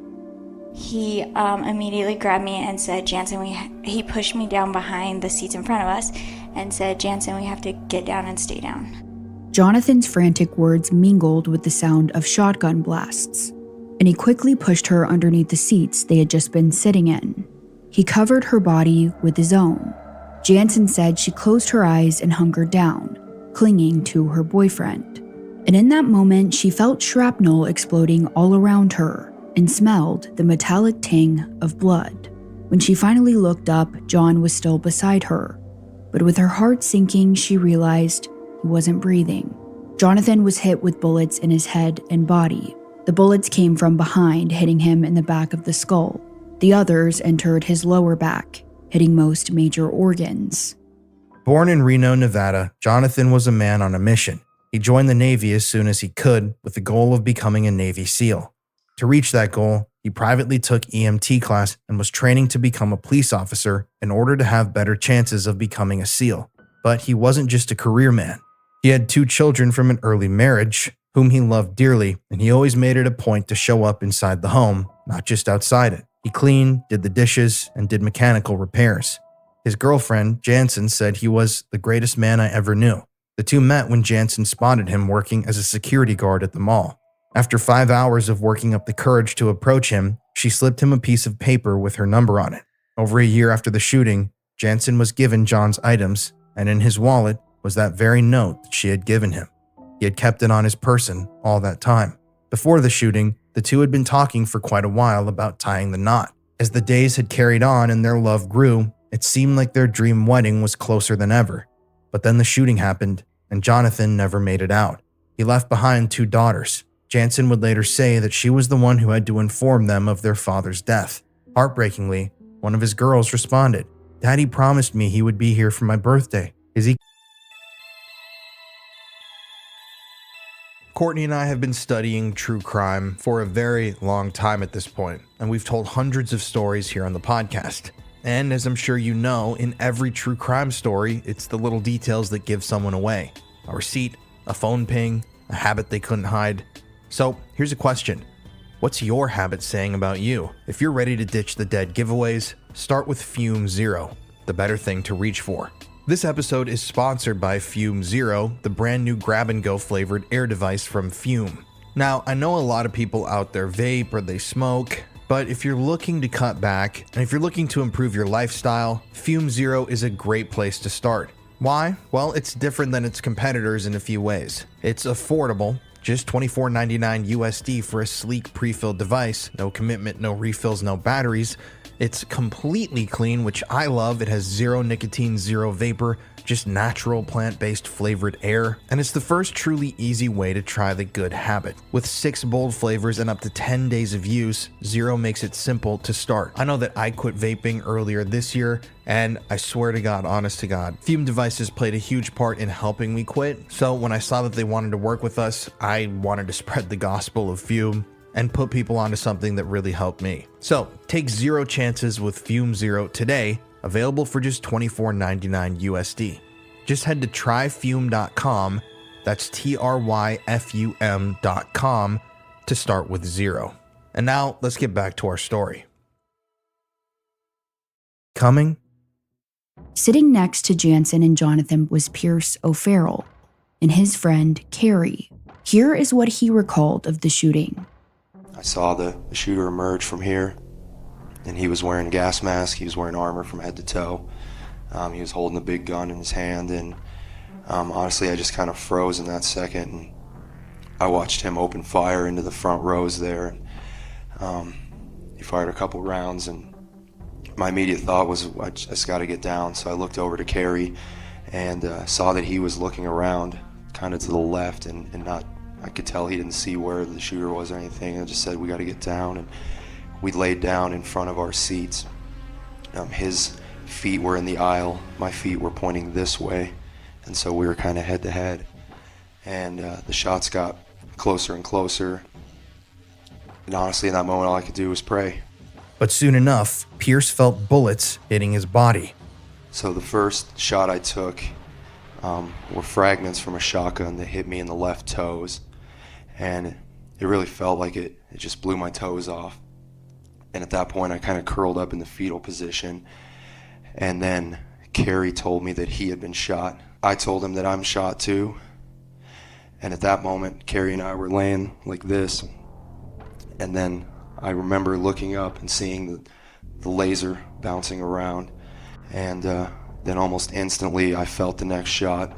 He immediately grabbed me and said, Jansen, he pushed me down behind the seats in front of us and said, Jansen, we have to get down and stay down. Jonathan's frantic words mingled with the sound of shotgun blasts, and he quickly pushed her underneath the seats they had just been sitting in. He covered her body with his own. Jansen said she closed her eyes and hunkered down, clinging to her boyfriend. And in that moment, she felt shrapnel exploding all around her and smelled the metallic tang of blood. When she finally looked up, John was still beside her. But with her heart sinking, she realized he wasn't breathing. Jonathan was hit with bullets in his head and body. The bullets came from behind, hitting him in the back of the skull. The others entered his lower back, hitting most major organs. Born in Reno, Nevada, Jonathan was a man on a mission. He joined the Navy as soon as he could with the goal of becoming a Navy SEAL. To reach that goal, he privately took EMT class and was training to become a police officer in order to have better chances of becoming a SEAL. But he wasn't just a career man. He had 2 children from an early marriage, whom he loved dearly, and he always made it a point to show up inside the home, not just outside it. He cleaned, did the dishes, and did mechanical repairs. His girlfriend, Jansen, said he was the greatest man I ever knew. The two met when Jansen spotted him working as a security guard at the mall. After 5 hours of working up the courage to approach him, she slipped him a piece of paper with her number on it. Over a year after the shooting, Jansen was given John's items, and in his wallet was that very note that she had given him. He had kept it on his person all that time. Before the shooting, the two had been talking for quite a while about tying the knot. As the days had carried on and their love grew, it seemed like their dream wedding was closer than ever. But then the shooting happened, and Jonathan never made it out. He left behind 2 daughters. Jansen would later say that she was the one who had to inform them of their father's death. Heartbreakingly, one of his girls responded, "Daddy promised me he would be here for my birthday. Is he?" Courtney and I have been studying true crime for a very long time at this point, and we've told hundreds of stories here on the podcast. And as I'm sure you know, in every true crime story, it's the little details that give someone away. A receipt, a phone ping, a habit they couldn't hide. So here's a question. What's your habit saying about you? If you're ready to ditch the dead giveaways, start with Fume Zero, the better thing to reach for. This episode is sponsored by Fume Zero, the brand new grab-and-go flavored air device from Fume. Now, I know a lot of people out there vape or they smoke, but if you're looking to cut back, and if you're looking to improve your lifestyle, Fume Zero is a great place to start. Why? Well, it's different than its competitors in a few ways. It's affordable, just $24.99 USD for a sleek pre-filled device, no commitment, no refills, no batteries, It's completely clean, which I love. It has zero nicotine, zero vapor, just natural plant-based flavored air. And it's the first truly easy way to try the good habit. With 6 bold flavors and up to 10 days of use, Zero makes it simple to start. I know that I quit vaping earlier this year, and I swear to God, honest to God, Fume devices played a huge part in helping me quit. So when I saw that they wanted to work with us, I wanted to spread the gospel of Fume and put people onto something that really helped me. So take 0 chances with Fume Zero today, available for just $24.99 USD. Just head to tryfume.com, that's TRYFUM.com, to start with Zero. And now let's get back to our story. Coming? Sitting next to Jansen and Jonathan was Pierce O'Farrell and his friend Carrie. Here is what he recalled of the shooting. I saw the shooter emerge from here, and he was wearing a gas mask. He was wearing armor from head to toe. He was holding a big gun in his hand, and honestly, I just kind of froze in that second. And I watched him open fire into the front rows there. He fired a couple rounds, and my immediate thought was, I just got to get down. So I looked over to Carrie and saw that he was looking around kind of to the left and not, I could tell he didn't see where the shooter was or anything. I just said, we got to get down. And we laid down in front of our seats. His feet were in the aisle. My feet were pointing this way. And so we were kind of head to head. And the shots got closer and closer. And honestly, in that moment, all I could do was pray. But soon enough, Pierce felt bullets hitting his body. So the first shot I took were fragments from a shotgun that hit me in the left toes. And it really felt like it just blew my toes off. And at that point, I kind of curled up in the fetal position. And then Carrie told me that he had been shot. I told him that I'm shot too. And at that moment, Carrie and I were laying like this. And then I remember looking up and seeing the laser bouncing around. And then almost instantly, I felt the next shot.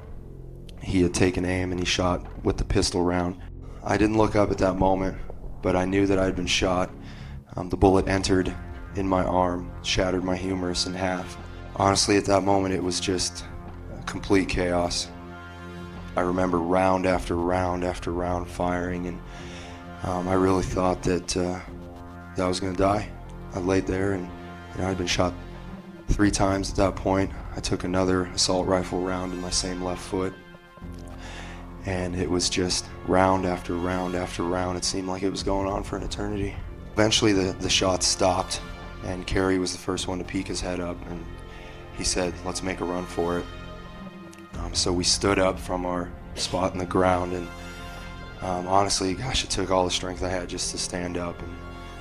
He had taken aim and he shot with the pistol round. I didn't look up at that moment, but I knew that I'd been shot. The bullet entered in my arm, shattered my humerus in half. Honestly, at that moment, it was just complete chaos. I remember round after round after round firing, and I really thought that I was going to die. I laid there, and I'd been shot 3 times at that point. I took another assault rifle round in my same left foot, and it was just round after round after round. It seemed like it was going on for an eternity. Eventually, the shots stopped, and Carrie was the first one to peek his head up, and he said, "Let's make a run for it." So we stood up from our spot in the ground, and honestly, gosh, it took all the strength I had just to stand up. And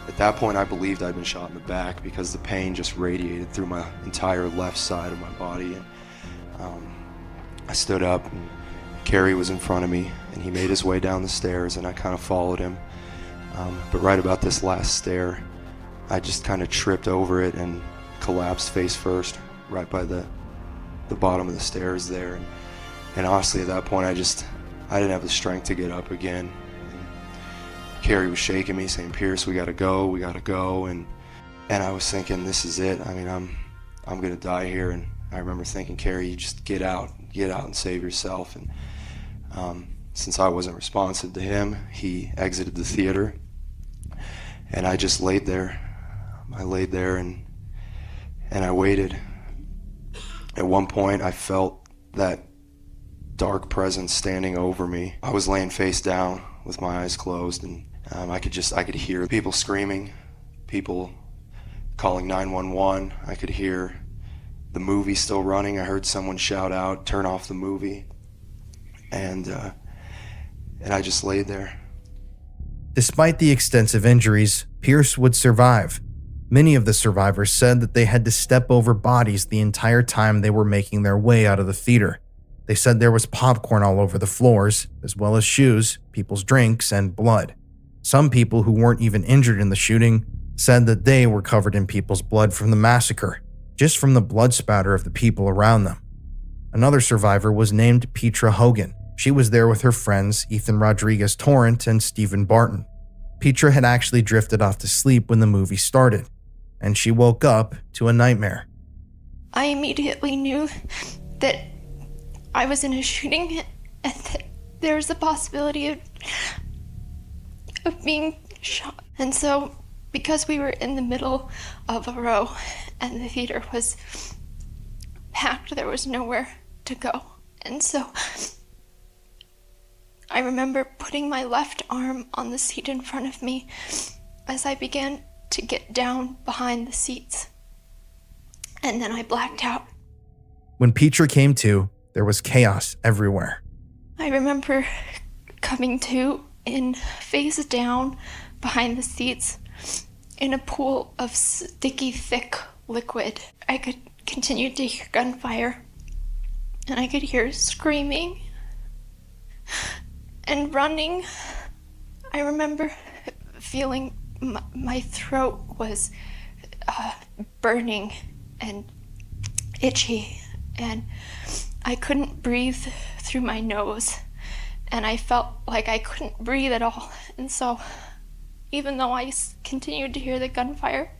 at that point, I believed I'd been shot in the back because the pain just radiated through my entire left side of my body. And I stood up, and Carrie was in front of me, and he made his way down the stairs, and I kind of followed him. But right about this last stair, I just kind of tripped over it and collapsed face first right by the bottom of the stairs there. And honestly, at that point, I didn't have the strength to get up again. And Carrie was shaking me, saying, "Pierce, we gotta go. And I was thinking, this is it. I mean, I'm gonna die here. And I remember thinking, Carrie, you just get out and save yourself. And since I wasn't responsive to him, he exited the theater, and I just laid there. I laid there and I waited. At one point, I felt that dark presence standing over me. I was laying face down with my eyes closed, and I could hear people screaming, people calling 911. I could hear the movie still running. I heard someone shout out, "Turn off the movie." And I just laid there. Despite the extensive injuries, Pierce would survive. Many of the survivors said that they had to step over bodies the entire time they were making their way out of the theater. They said there was popcorn all over the floors, as well as shoes, people's drinks, and blood. Some people who weren't even injured in the shooting said that they were covered in people's blood from the massacre, just from the blood spatter of the people around them. Another survivor was named Petra Hogan. She was there with her friends Ethan Rodriguez Torrent and Stephen Barton. Petra had actually drifted off to sleep when the movie started. and she woke up to a nightmare. I immediately knew that I was in a shooting and that there was a possibility of being shot. And so, because we were in the middle of a row and the theater was packed, there was nowhere to go. And so, I remember putting my left arm on the seat in front of me as I began to get down behind the seats. And then I blacked out. When Petra came to, there was chaos everywhere. I remember coming to in face down behind the seats in a pool of sticky, thick liquid. I could continue to hear gunfire, and I could hear screaming and running. I remember feeling my throat was burning and itchy, and I couldn't breathe through my nose, and I felt like I couldn't breathe at all. And so, even though I continued to hear the gunfire,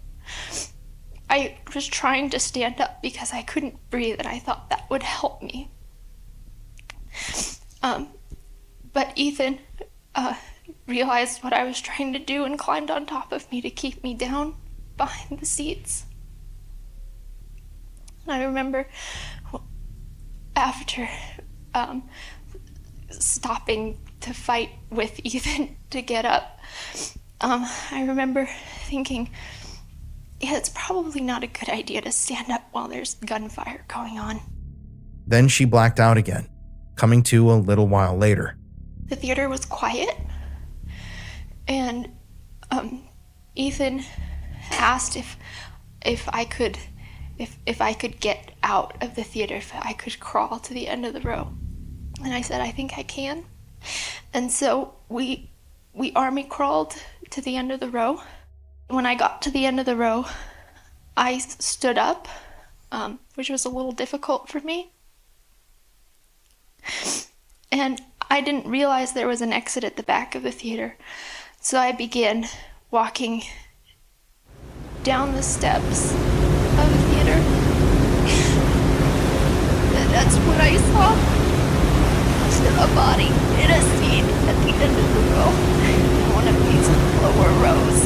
I was trying to stand up because I couldn't breathe, and I thought that would help me. But Ethan realized what I was trying to do and climbed on top of me to keep me down behind the seats. And I remember after stopping to fight with Ethan to get up, I remember thinking, yeah, it's probably not a good idea to stand up while there's gunfire going on. Then she blacked out again, coming to a little while later. The theater was quiet, and Ethan asked if I could get out of the theater, if I could crawl to the end of the row. And I said, I think I can. And so we army crawled to the end of the row. When I got to the end of the row, I stood up, which was a little difficult for me. And I didn't realize there was an exit at the back of the theater. So I began walking down the steps of the theater. And that's when I saw a body in a seat at the end of the row, in one of these lower rows.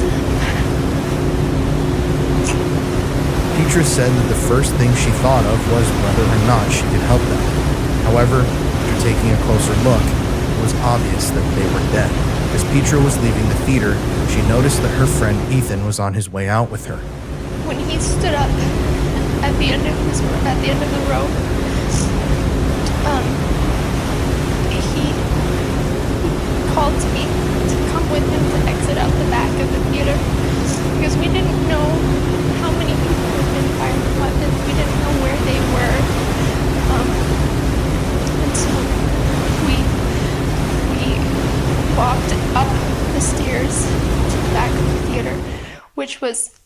Petra said that the first thing she thought of was whether or not she could help them. However, after taking a closer look, it was obvious that they were dead. As Petra was leaving the theater, she noticed that her friend Ethan was on his way out with her. When he stood up at the end of the row, he called to me to come with him to exit out the back of the theater because we didn't know how many people had been firing weapons. We didn't know where they were, and so we walked up the stairs to the back of the theater, which was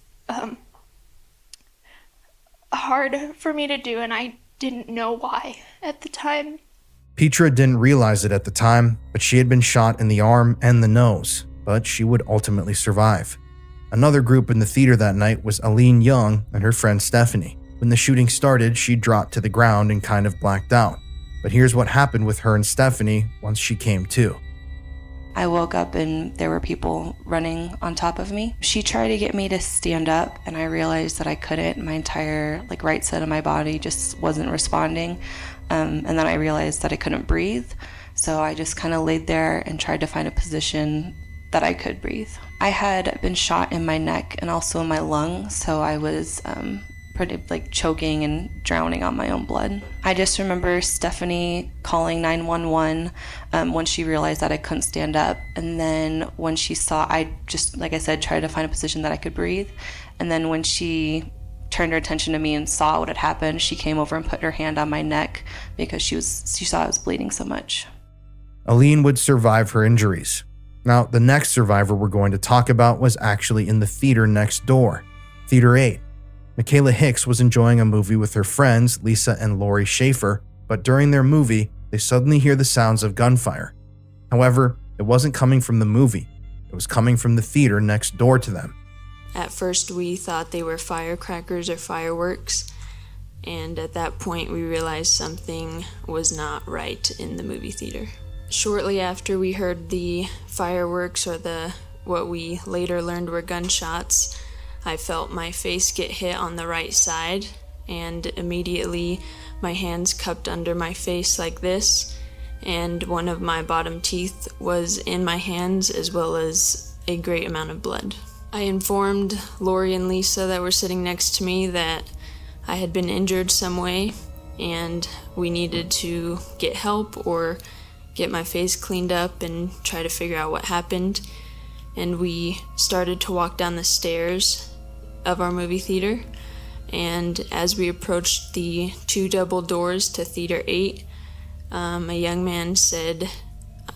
hard for me to do, and I didn't know why at the time. Petra didn't realize it at the time, but she had been shot in the arm and the nose, but she would ultimately survive. Another group in the theater that night was Aline Young and her friend Stephanie. When the shooting started, she dropped to the ground and kind of blacked out. But here's what happened with her and Stephanie once she came to. I woke up and there were people running on top of me. She tried to get me to stand up, and I realized that I couldn't. My entire right side of my body just wasn't responding. And then I realized that I couldn't breathe. So I just kind of laid there and tried to find a position that I could breathe. I had been shot in my neck and also in my lung, so I was pretty choking and drowning on my own blood. I just remember Stephanie calling 911 when she realized that I couldn't stand up. And then when she saw, I just, like I said, tried to find a position that I could breathe. And then when she turned her attention to me and saw what had happened, she came over and put her hand on my neck because she saw I was bleeding so much. Aline would survive her injuries. Now, the next survivor we're going to talk about was actually in the theater next door, Theater 8. Michaela Hicks was enjoying a movie with her friends, Lisa and Lori Schaefer, but during their movie, they suddenly hear the sounds of gunfire. However, it wasn't coming from the movie. It was coming from the theater next door to them. At first we thought they were firecrackers or fireworks, and at that point we realized something was not right in the movie theater. Shortly after we heard the fireworks, or what we later learned were gunshots, I felt my face get hit on the right side, and immediately my hands cupped under my face like this, and one of my bottom teeth was in my hands, as well as a great amount of blood. I informed Lori and Lisa that were sitting next to me that I had been injured some way and we needed to get help or get my face cleaned up and try to figure out what happened. And we started to walk down the stairs of our movie theater, and as we approached the 2 double doors to Theater 8, a young man said,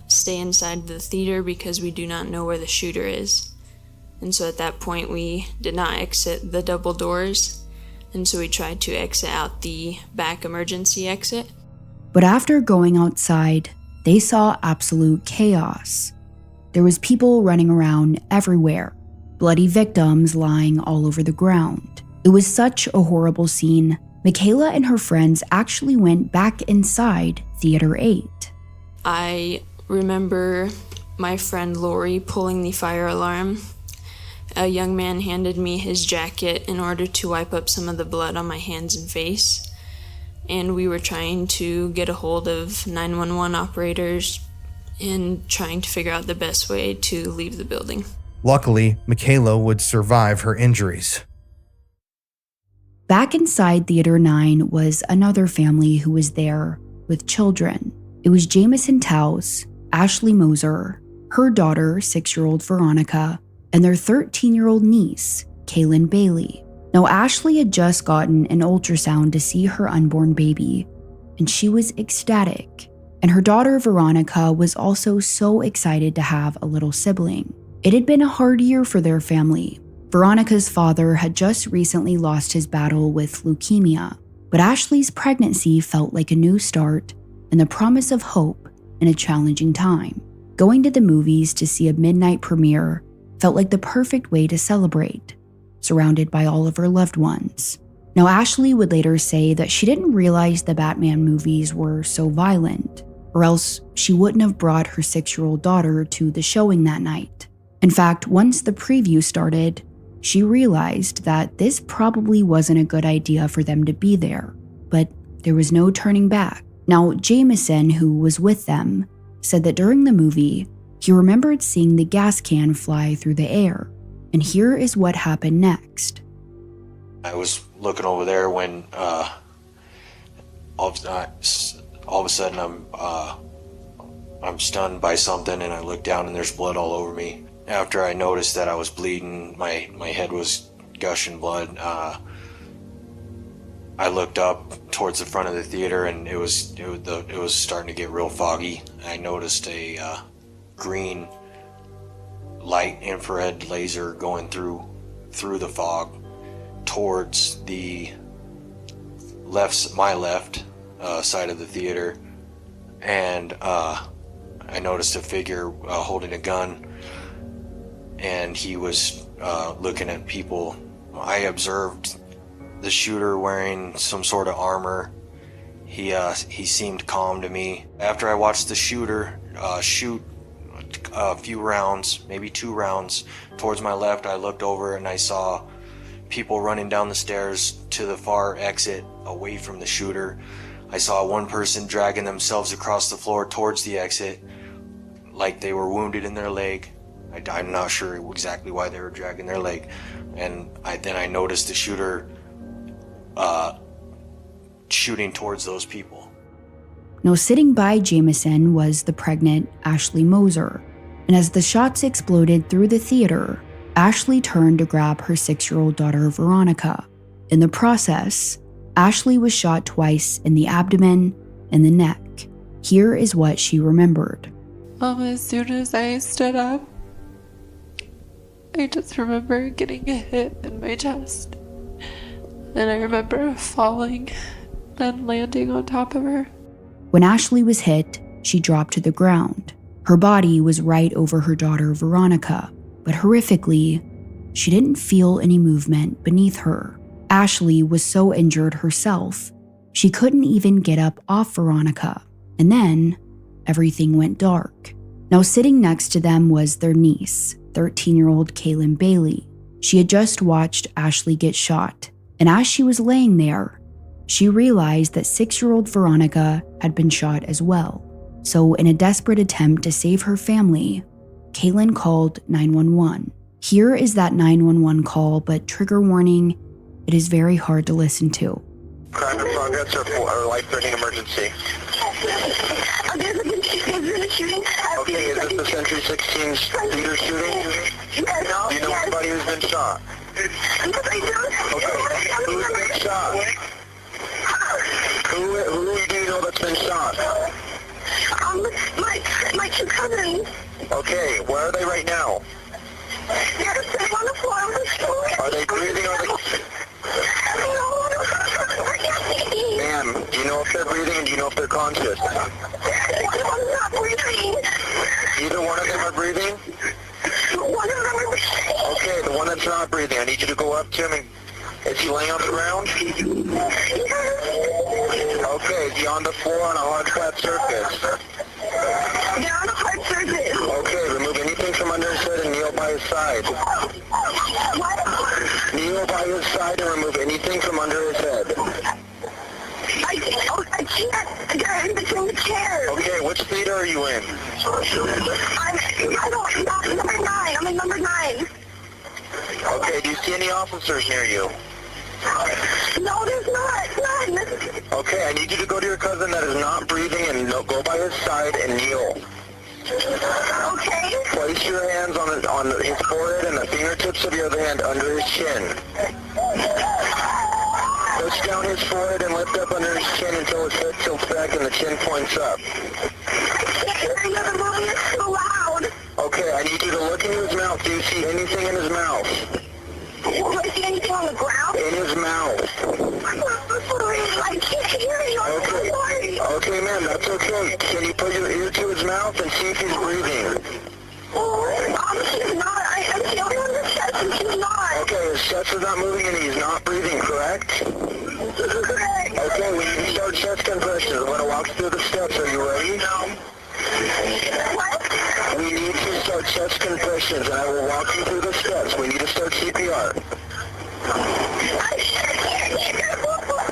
"Stay inside the theater because we do not know where the shooter is." And so at that point we did not exit the double doors, and so we tried to exit out the back emergency exit. But after going outside, they saw absolute chaos. There was people running around everywhere, bloody victims lying all over the ground. It was such a horrible scene. Michaela and her friends actually went back inside Theater 8. I remember my friend Lori pulling the fire alarm. A young man handed me his jacket in order to wipe up some of the blood on my hands and face, and we were trying to get a hold of 911 operators and trying to figure out the best way to leave the building. Luckily, Michaela would survive her injuries. Back inside Theater 9 was another family who was there with children. It was Jameson Taus, Ashley Moser, her daughter, 6-year-old Veronica, and their 13-year-old niece, Kaylin Bailey. Now, Ashley had just gotten an ultrasound to see her unborn baby, and she was ecstatic. And her daughter, Veronica, was also so excited to have a little sibling. It had been a hard year for their family. Veronica's father had just recently lost his battle with leukemia, but Ashley's pregnancy felt like a new start and the promise of hope in a challenging time. Going to the movies to see a midnight premiere felt like the perfect way to celebrate, surrounded by all of her loved ones. Now, Ashley would later say that she didn't realize the Batman movies were so violent, or else she wouldn't have brought her 6-year-old daughter to the showing that night. In fact, once the preview started, she realized that this probably wasn't a good idea for them to be there, but there was no turning back. Now, Jameson, who was with them, said that during the movie, he remembered seeing the gas can fly through the air, and here is what happened next. I was looking over there when all of a sudden I'm stunned by something, and I look down and there's blood all over me. After I noticed that I was bleeding, my head was gushing blood, I looked up towards the front of the theater, and it was starting to get real foggy. I noticed a green light infrared laser going through the fog towards the my left side of the theater, and I noticed a figure holding a gun, and he was looking at people. I observed the shooter wearing some sort of armor. He seemed calm to me. After I watched the shooter shoot a few rounds, maybe 2 rounds, towards my left, I looked over and I saw people running down the stairs to the far exit away from the shooter. I saw one person dragging themselves across the floor towards the exit like they were wounded in their leg. I'm not sure exactly why they were dragging their leg. And then I noticed the shooter shooting towards those people. Now, sitting by Jameson was the pregnant Ashley Moser, and as the shots exploded through the theater, Ashley turned to grab her 6-year-old daughter Veronica. In the process, Ashley was shot twice in the abdomen and the neck. Here is what she remembered. As soon as I stood up, I just remember getting a hit in my chest. And I remember falling and landing on top of her. When Ashley was hit, she dropped to the ground. Her body was right over her daughter Veronica, but horrifically, she didn't feel any movement beneath her. Ashley was so injured herself, she couldn't even get up off Veronica. And then, everything went dark. Now sitting next to them was their niece, 13-year-old Kaylin Bailey. She had just watched Ashley get shot, and as she was laying there, she realized that 6-year-old Veronica had been shot as well. So in a desperate attempt to save her family, Kaylin called 911. Here is that 911 call, but trigger warning, it is very hard to listen to. Crime in progress or life-threatening emergency? There's been a shooting. Okay, is this the Century 16 theater shooting? Yes. Do you know anybody who's been shot? Yes, I do. Okay, who's been shot? Who do you know that's been shot? My two cousins. Okay, where are they right now? They're on the floor of the store. Are they breathing? Ma'am, do you know if they're breathing and do you know if they're conscious? One's not breathing. Either one of them are breathing? One of them are breathing. Okay, the one that's not breathing, I need you to go up to him and... Is he laying on the ground? Okay, is he on the floor on a hard flat surface? They're on a hard surface. Okay, remove anything from under his head and kneel by his side. Kneel by his side and remove anything from under his head. I can't. They're in between the chairs. Okay, which theater are you in? I'm number 9. I'm in number 9. Okay, do you see any officers near you? No, there's not. None. Okay, I need you to go to your cousin that is not breathing and go by his side and kneel. Okay. Place your hands on his forehead and the fingertips of your other hand under his chin. Push down his forehead and lift up under his chin until his head tilts back and the chin points up. I can't hear you. The movie is so loud. Okay, I need you to look into his mouth. Do you see anything in his mouth? Do I see anything on the ground? In his mouth. I can't hear you. I'm so sorry. Okay, ma'am, that's okay. Can you put your ear to his mouth and see if he's breathing? He's not. I'm feeling on his chest and he's not. Okay, his chest is not moving and he's not breathing, correct? Correct. Okay, we need to start chest compressions. I'm going to walk you through the steps. Are you ready? What? We need to start chest compressions, and I will walk you through the steps. We need to start CPR.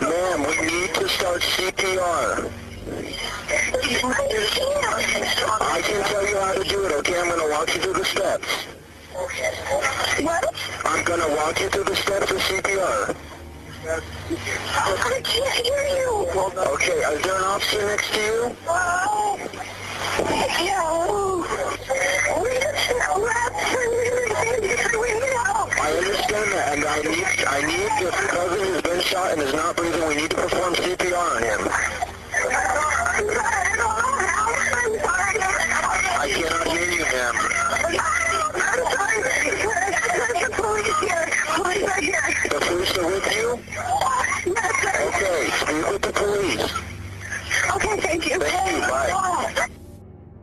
Ma'am, we need to start CPR. I can tell you how to do it, okay? I'm going to walk you through the steps. What? I'm going to walk you through the steps of CPR. I can't hear you. Okay, is there an officer next to you? I understand that, and I need your cousin who's been shot and is not breathing. We need to perform CPR on him. I cannot hear you, ma'am. The police are with you? Okay, speak with the police. Okay, thank you. Thank you, bye.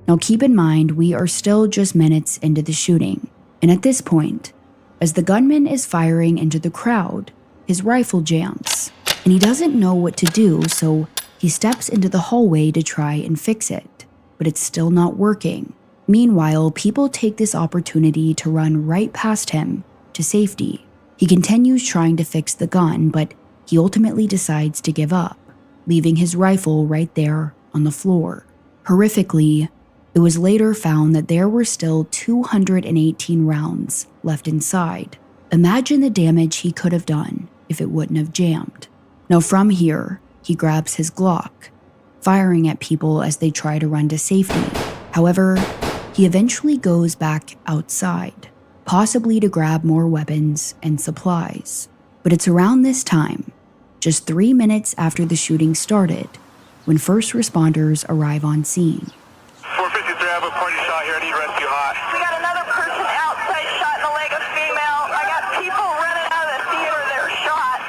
Now keep in mind, we are still just minutes into the shooting, and at this point, as the gunman is firing into the crowd, his rifle jams, and he doesn't know what to do, so he steps into the hallway to try and fix it, but it's still not working. Meanwhile, people take this opportunity to run right past him to safety. He continues trying to fix the gun, but he ultimately decides to give up, leaving his rifle right there on the floor. Horrifically, it was later found that there were still 218 rounds left inside. Imagine the damage he could have done if it wouldn't have jammed. Now from here, he grabs his Glock, firing at people as they try to run to safety. However, he eventually goes back outside, possibly to grab more weapons and supplies. But it's around this time, just 3 minutes after the shooting started, when first responders arrive on scene. 453, I have a party shot here. I need rescue hot. We got another person outside shot in the leg, a female. I got people running out of the theater that are shot.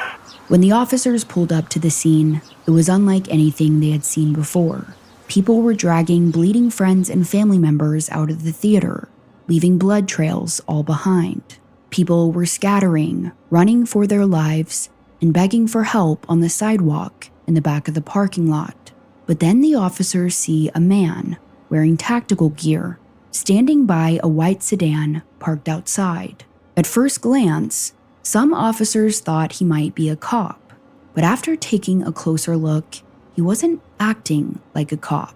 When the officers pulled up to the scene, it was unlike anything they had seen before. People were dragging bleeding friends and family members out of the theater, leaving blood trails all behind. People were scattering, running for their lives, and begging for help on the sidewalk in the back of the parking lot. But then the officers see a man wearing tactical gear standing by a white sedan parked outside. At first glance, some officers thought he might be a cop, but after taking a closer look, he wasn't acting like a cop.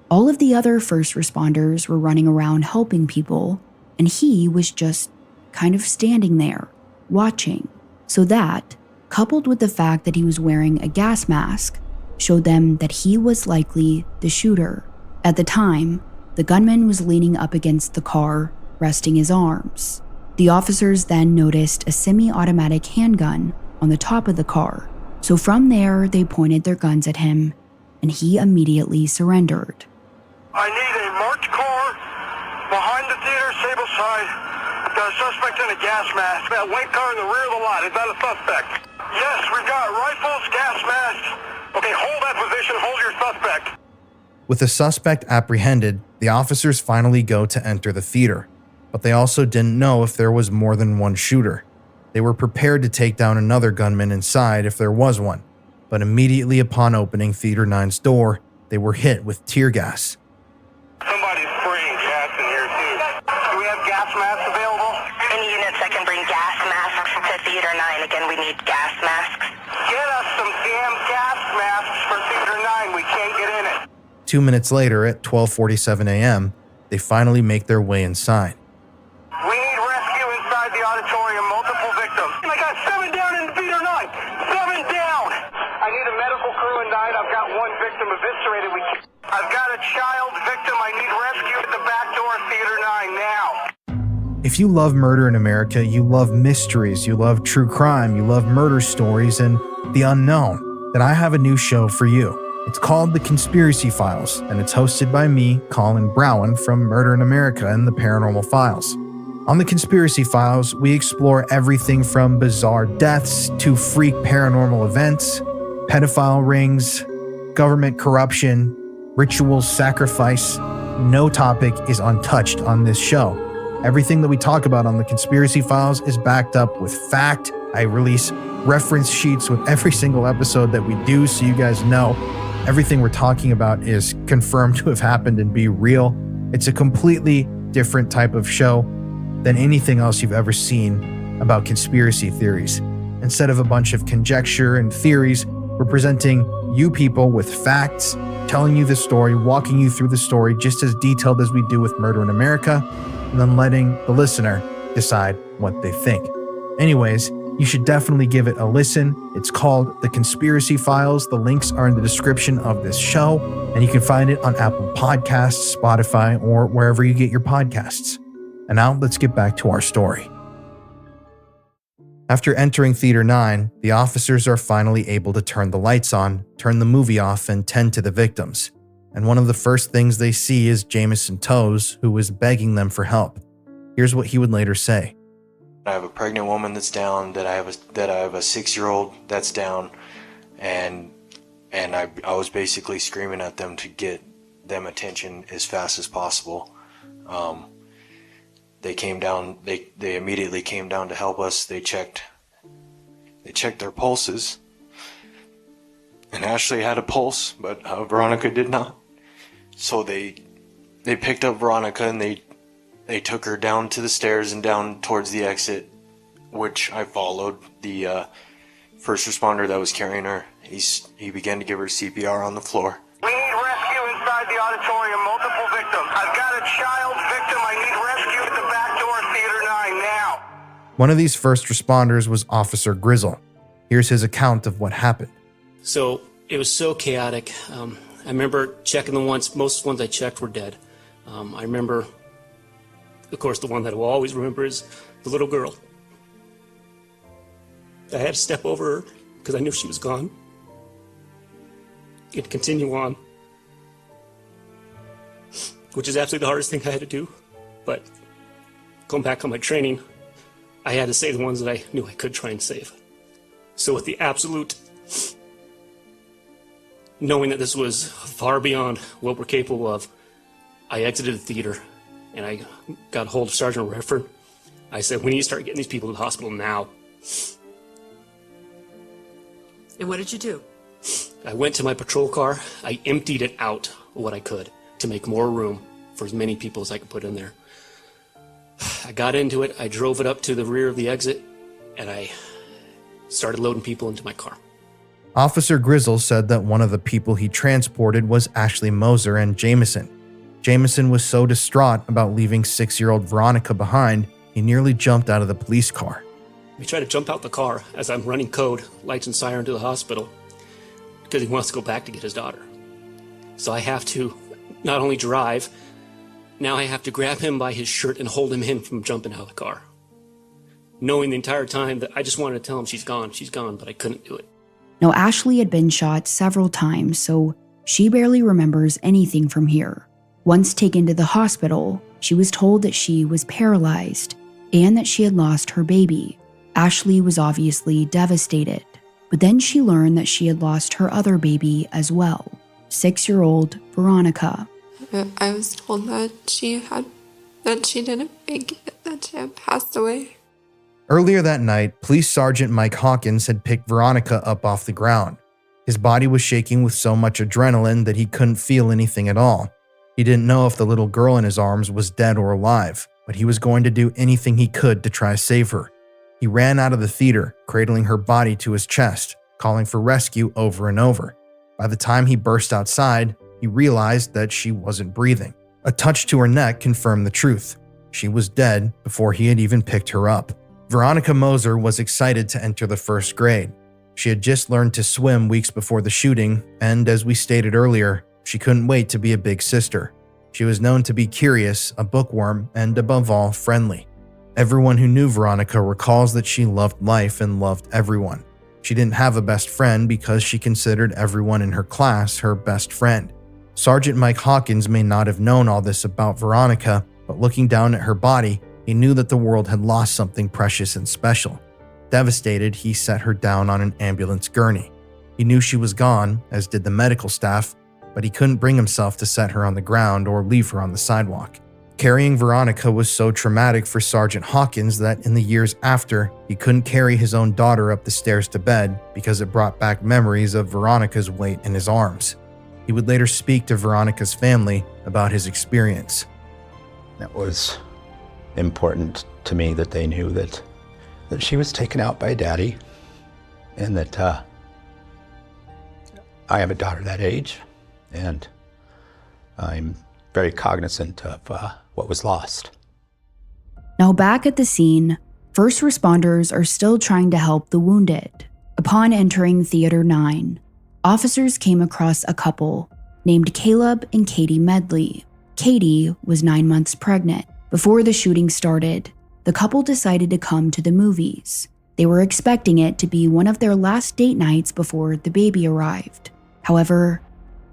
All of the other first responders were running around helping people, and he was just kind of standing there, watching. So that, coupled with the fact that he was wearing a gas mask, showed them that he was likely the shooter. At the time, the gunman was leaning up against the car, resting his arms. The officers then noticed a semi-automatic handgun on the top of the car, so from there they pointed their guns at him, and he immediately surrendered. I need a marked car behind the theater, Sable side. Got a suspect in a gas mask. That white car in the rear of the lot, is that a suspect? Yes, we've got rifles, gas masks. Okay, hold that position, hold your suspect. With the suspect apprehended, the officers finally go to enter the theater, but they also didn't know if there was more than one shooter. They were prepared to take down another gunman inside if there was one, but immediately upon opening Theater 9's door, they were hit with tear gas. Somebody's spraying gas in here too. Do we have gas masks available? Any units that can bring gas masks to Theater 9, again, we need gas masks. Get us some damn gas masks for Theater 9, we can't get in it. 2 minutes later, at 12:47 a.m., they finally make their way inside. We need rescue inside the auditorium, multiple victims. I got 7 down in Theater 9, 7 down. I need a medical crew in 9, I've got 1 victim eviscerated. I've got a child victim, I need rescue at the back door of Theater 9 now. If you love murder in America, you love mysteries, you love true crime, you love murder stories, and the unknown, then I have a new show for you. It's called The Conspiracy Files, and it's hosted by me, Colin Browen, from Murder in America and the Paranormal Files. On The Conspiracy Files, we explore everything from bizarre deaths to freak paranormal events, pedophile rings, government corruption, ritual sacrifice. No topic is untouched on this show. Everything that we talk about on The Conspiracy Files is backed up with fact. I release reference sheets with every single episode that we do, so you guys know everything we're talking about is confirmed to have happened and be real. It's a completely different type of show than anything else you've ever seen about conspiracy theories. Instead of a bunch of conjecture and theories, we're presenting you people with facts, telling you the story, walking you through the story just as detailed as we do with Murder in America, and then letting the listener decide what they think. Anyways, you should definitely give it a listen. It's called The Conspiracy Files. The links are in the description of this show, and you can find it on Apple Podcasts, Spotify, or wherever you get your podcasts. And now let's get back to our story. After entering Theater 9, the officers are finally able to turn the lights on, turn the movie off, and tend to the victims. And one of the first things they see is Jameson Toes, who is begging them for help. Here's what he would later say. I have a pregnant woman that's down, that I have a 6-year-old that's down, and I was basically screaming at them to get them attention as fast as possible. They came down. They immediately came down to help us. They checked their pulses, and Ashley had a pulse, but Veronica did not. So they picked up Veronica and they took her down to the stairs and down towards the exit, which I followed. The first responder that was carrying her, he began to give her CPR on the floor. We need rescue inside the auditorium, multiple victims. I've got a child victim, I need rescue at the back door of Theater 9 now. One of these first responders was Officer Grizzle. Here's his account of what happened. So it was so chaotic. I remember checking most ones I checked were dead. I remember, of course, the one that I will always remember is the little girl. I had to step over her because I knew she was gone. And continue on, which is absolutely the hardest thing I had to do. But going back on my training, I had to save the ones that I knew I could try and save. So with the absolute knowing that this was far beyond what we're capable of, I exited the theater and I got a hold of Sergeant Redford. I said, we need to start getting these people to the hospital now. And what did you do? I went to my patrol car. I emptied it out what I could to make more room for as many people as I could put in there. I got into it. I drove it up to the rear of the exit, and I started loading people into my car. Officer Grizzle said that one of the people he transported was Ashley Moser and Jameson. Jameson was so distraught about leaving 6-year-old Veronica behind, he nearly jumped out of the police car. He tried to jump out the car as I'm running code, lights and siren to the hospital, because he wants to go back to get his daughter. So I have to not only drive, now I have to grab him by his shirt and hold him in from jumping out of the car. Knowing the entire time that I just wanted to tell him she's gone, but I couldn't do it. Now, Ashley had been shot several times, so she barely remembers anything from here. Once taken to the hospital, she was told that she was paralyzed and that she had lost her baby. Ashley was obviously devastated, but then she learned that she had lost her other baby as well, 6-year-old Veronica. I was told that she didn't make it, that she had passed away. Earlier that night, Police Sergeant Mike Hawkins had picked Veronica up off the ground. His body was shaking with so much adrenaline that he couldn't feel anything at all. He didn't know if the little girl in his arms was dead or alive, but he was going to do anything he could to try to save her. He ran out of the theater, cradling her body to his chest, calling for rescue over and over. By the time he burst outside, he realized that she wasn't breathing. A touch to her neck confirmed the truth. She was dead before he had even picked her up. Veronica Moser was excited to enter the 1st grade. She had just learned to swim weeks before the shooting, and as we stated earlier, she couldn't wait to be a big sister. She was known to be curious, a bookworm, and above all, friendly. Everyone who knew Veronica recalls that she loved life and loved everyone. She didn't have a best friend because she considered everyone in her class her best friend. Sergeant Mike Hawkins may not have known all this about Veronica, but looking down at her body, he knew that the world had lost something precious and special. Devastated, he set her down on an ambulance gurney. He knew she was gone, as did the medical staff, but he couldn't bring himself to set her on the ground or leave her on the sidewalk. Carrying Veronica was so traumatic for Sergeant Hawkins that in the years after, he couldn't carry his own daughter up the stairs to bed because it brought back memories of Veronica's weight in his arms. He would later speak to Veronica's family about his experience. It was important to me that they knew that she was taken out by Daddy, and that I have a daughter that age, and I'm very cognizant of what was lost. Now back at the scene, first responders are still trying to help the wounded. Upon entering Theater 9, officers came across a couple named Caleb and Katie Medley. Katie was 9 months pregnant. Before the shooting started, the couple decided to come to the movies. They were expecting it to be one of their last date nights before the baby arrived. However,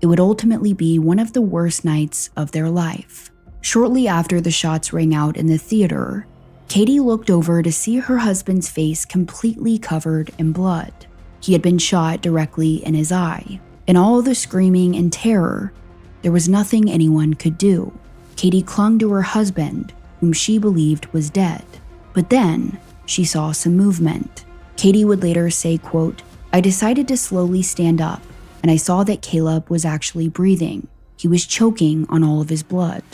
it would ultimately be one of the worst nights of their life. Shortly after the shots rang out in the theater, Katie looked over to see her husband's face completely covered in blood. He had been shot directly in his eye. In all the screaming and terror, there was nothing anyone could do. Katie clung to her husband, whom she believed was dead. But then, she saw some movement. Katie would later say, quote, "I decided to slowly stand up, and I saw that Caleb was actually breathing. He was choking on all of his blood."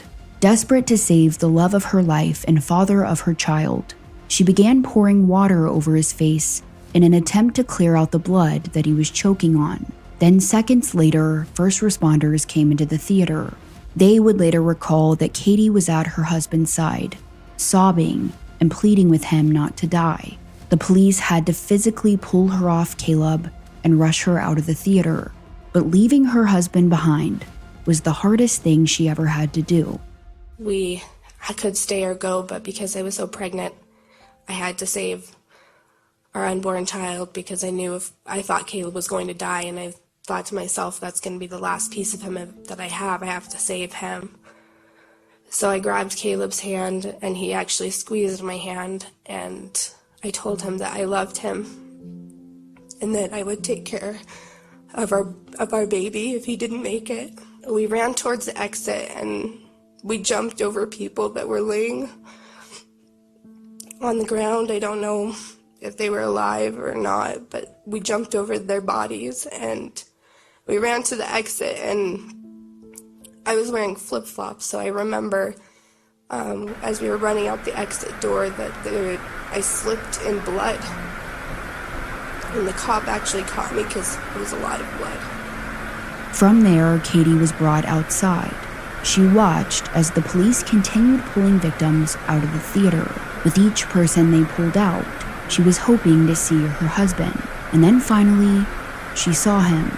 Desperate to save the love of her life and father of her child, she began pouring water over his face in an attempt to clear out the blood that he was choking on. Then seconds later, first responders came into the theater. They would later recall that Katie was at her husband's side, sobbing and pleading with him not to die. The police had to physically pull her off Caleb and rush her out of the theater. But leaving her husband behind was the hardest thing she ever had to do. I could stay or go, but because I was so pregnant, I had to save our unborn child because I thought Caleb was going to die, and I thought to myself, that's going to be the last piece of him that I have to save him. So I grabbed Caleb's hand, and he actually squeezed my hand, and I told him that I loved him and that I would take care of our baby if he didn't make it. We ran towards the exit, and we jumped over people that were laying on the ground. I don't know if they were alive or not, but we jumped over their bodies and we ran to the exit, and I was wearing flip-flops, so I remember as we were running out the exit door that I slipped in blood, and the cop actually caught me because it was a lot of blood. From there, Katie was brought outside. She watched as the police continued pulling victims out of the theater. With each person they pulled out, she was hoping to see her husband. And then finally, she saw him.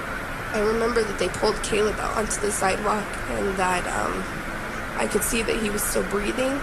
I remember that they pulled Caleb out onto the sidewalk and that I could see that he was still breathing,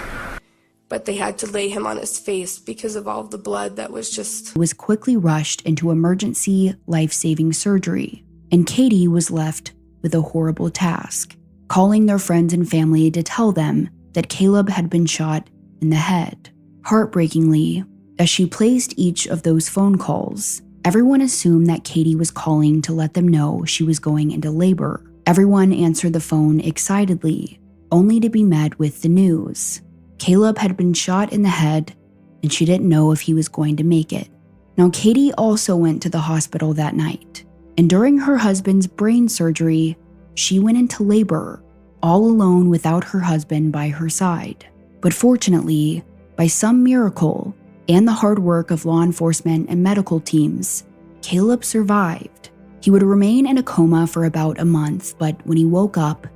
but they had to lay him on his face because of all the blood that was quickly rushed into emergency life-saving surgery. And Katie was left with a horrible task, calling their friends and family to tell them that Caleb had been shot in the head. Heartbreakingly, as she placed each of those phone calls, everyone assumed that Katie was calling to let them know she was going into labor. Everyone answered the phone excitedly, only to be met with the news. Caleb had been shot in the head, and she didn't know if he was going to make it. Now, Katie also went to the hospital that night, and during her husband's brain surgery, she went into labor, all alone without her husband by her side. But fortunately, by some miracle, and the hard work of law enforcement and medical teams, Caleb survived. He would remain in a coma for about a month, but when he woke up,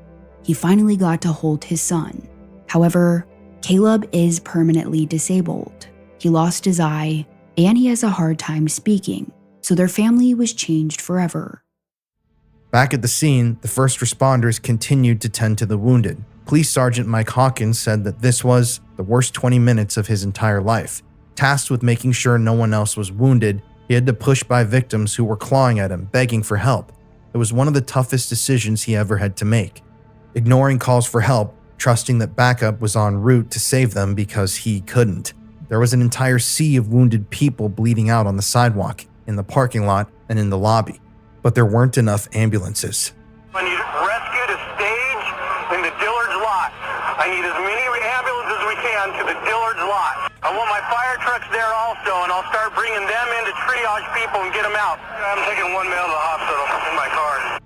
he finally got to hold his son. However, Caleb is permanently disabled. He lost his eye, and he has a hard time speaking, so their family was changed forever. Back at the scene, the first responders continued to tend to the wounded. Police Sergeant Mike Hawkins said that this was the worst 20 minutes of his entire life. Tasked with making sure no one else was wounded, he had to push by victims who were clawing at him, begging for help. It was one of the toughest decisions he ever had to make. Ignoring calls for help, trusting that backup was en route to save them because he couldn't. There was an entire sea of wounded people bleeding out on the sidewalk, in the parking lot, and in the lobby. But there weren't enough ambulances. I need rescue to stage in the Dillard's lot. I need as many ambulances as we can to the Dillard's lot. I want my fire trucks there also, and I'll start bringing them in to triage people and get them out. I'm taking one male to the hospital in my car.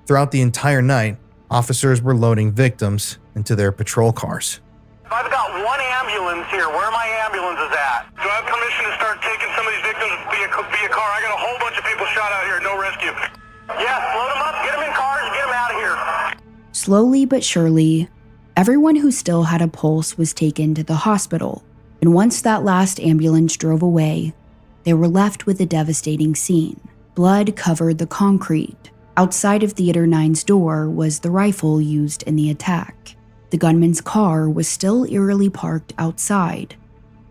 Throughout the entire night, officers were loading victims into their patrol cars. I've got one ambulance here. Where are my ambulances at? Do I have permission to start taking some of these victims via car? I got a whole bunch of people shot out here. No rescue. Yes, load them up, get them in cars, get them out of here. Slowly but surely, everyone who still had a pulse was taken to the hospital. And once that last ambulance drove away, they were left with a devastating scene. Blood covered the concrete. Outside of Theater 9's door was the rifle used in the attack. The gunman's car was still eerily parked outside,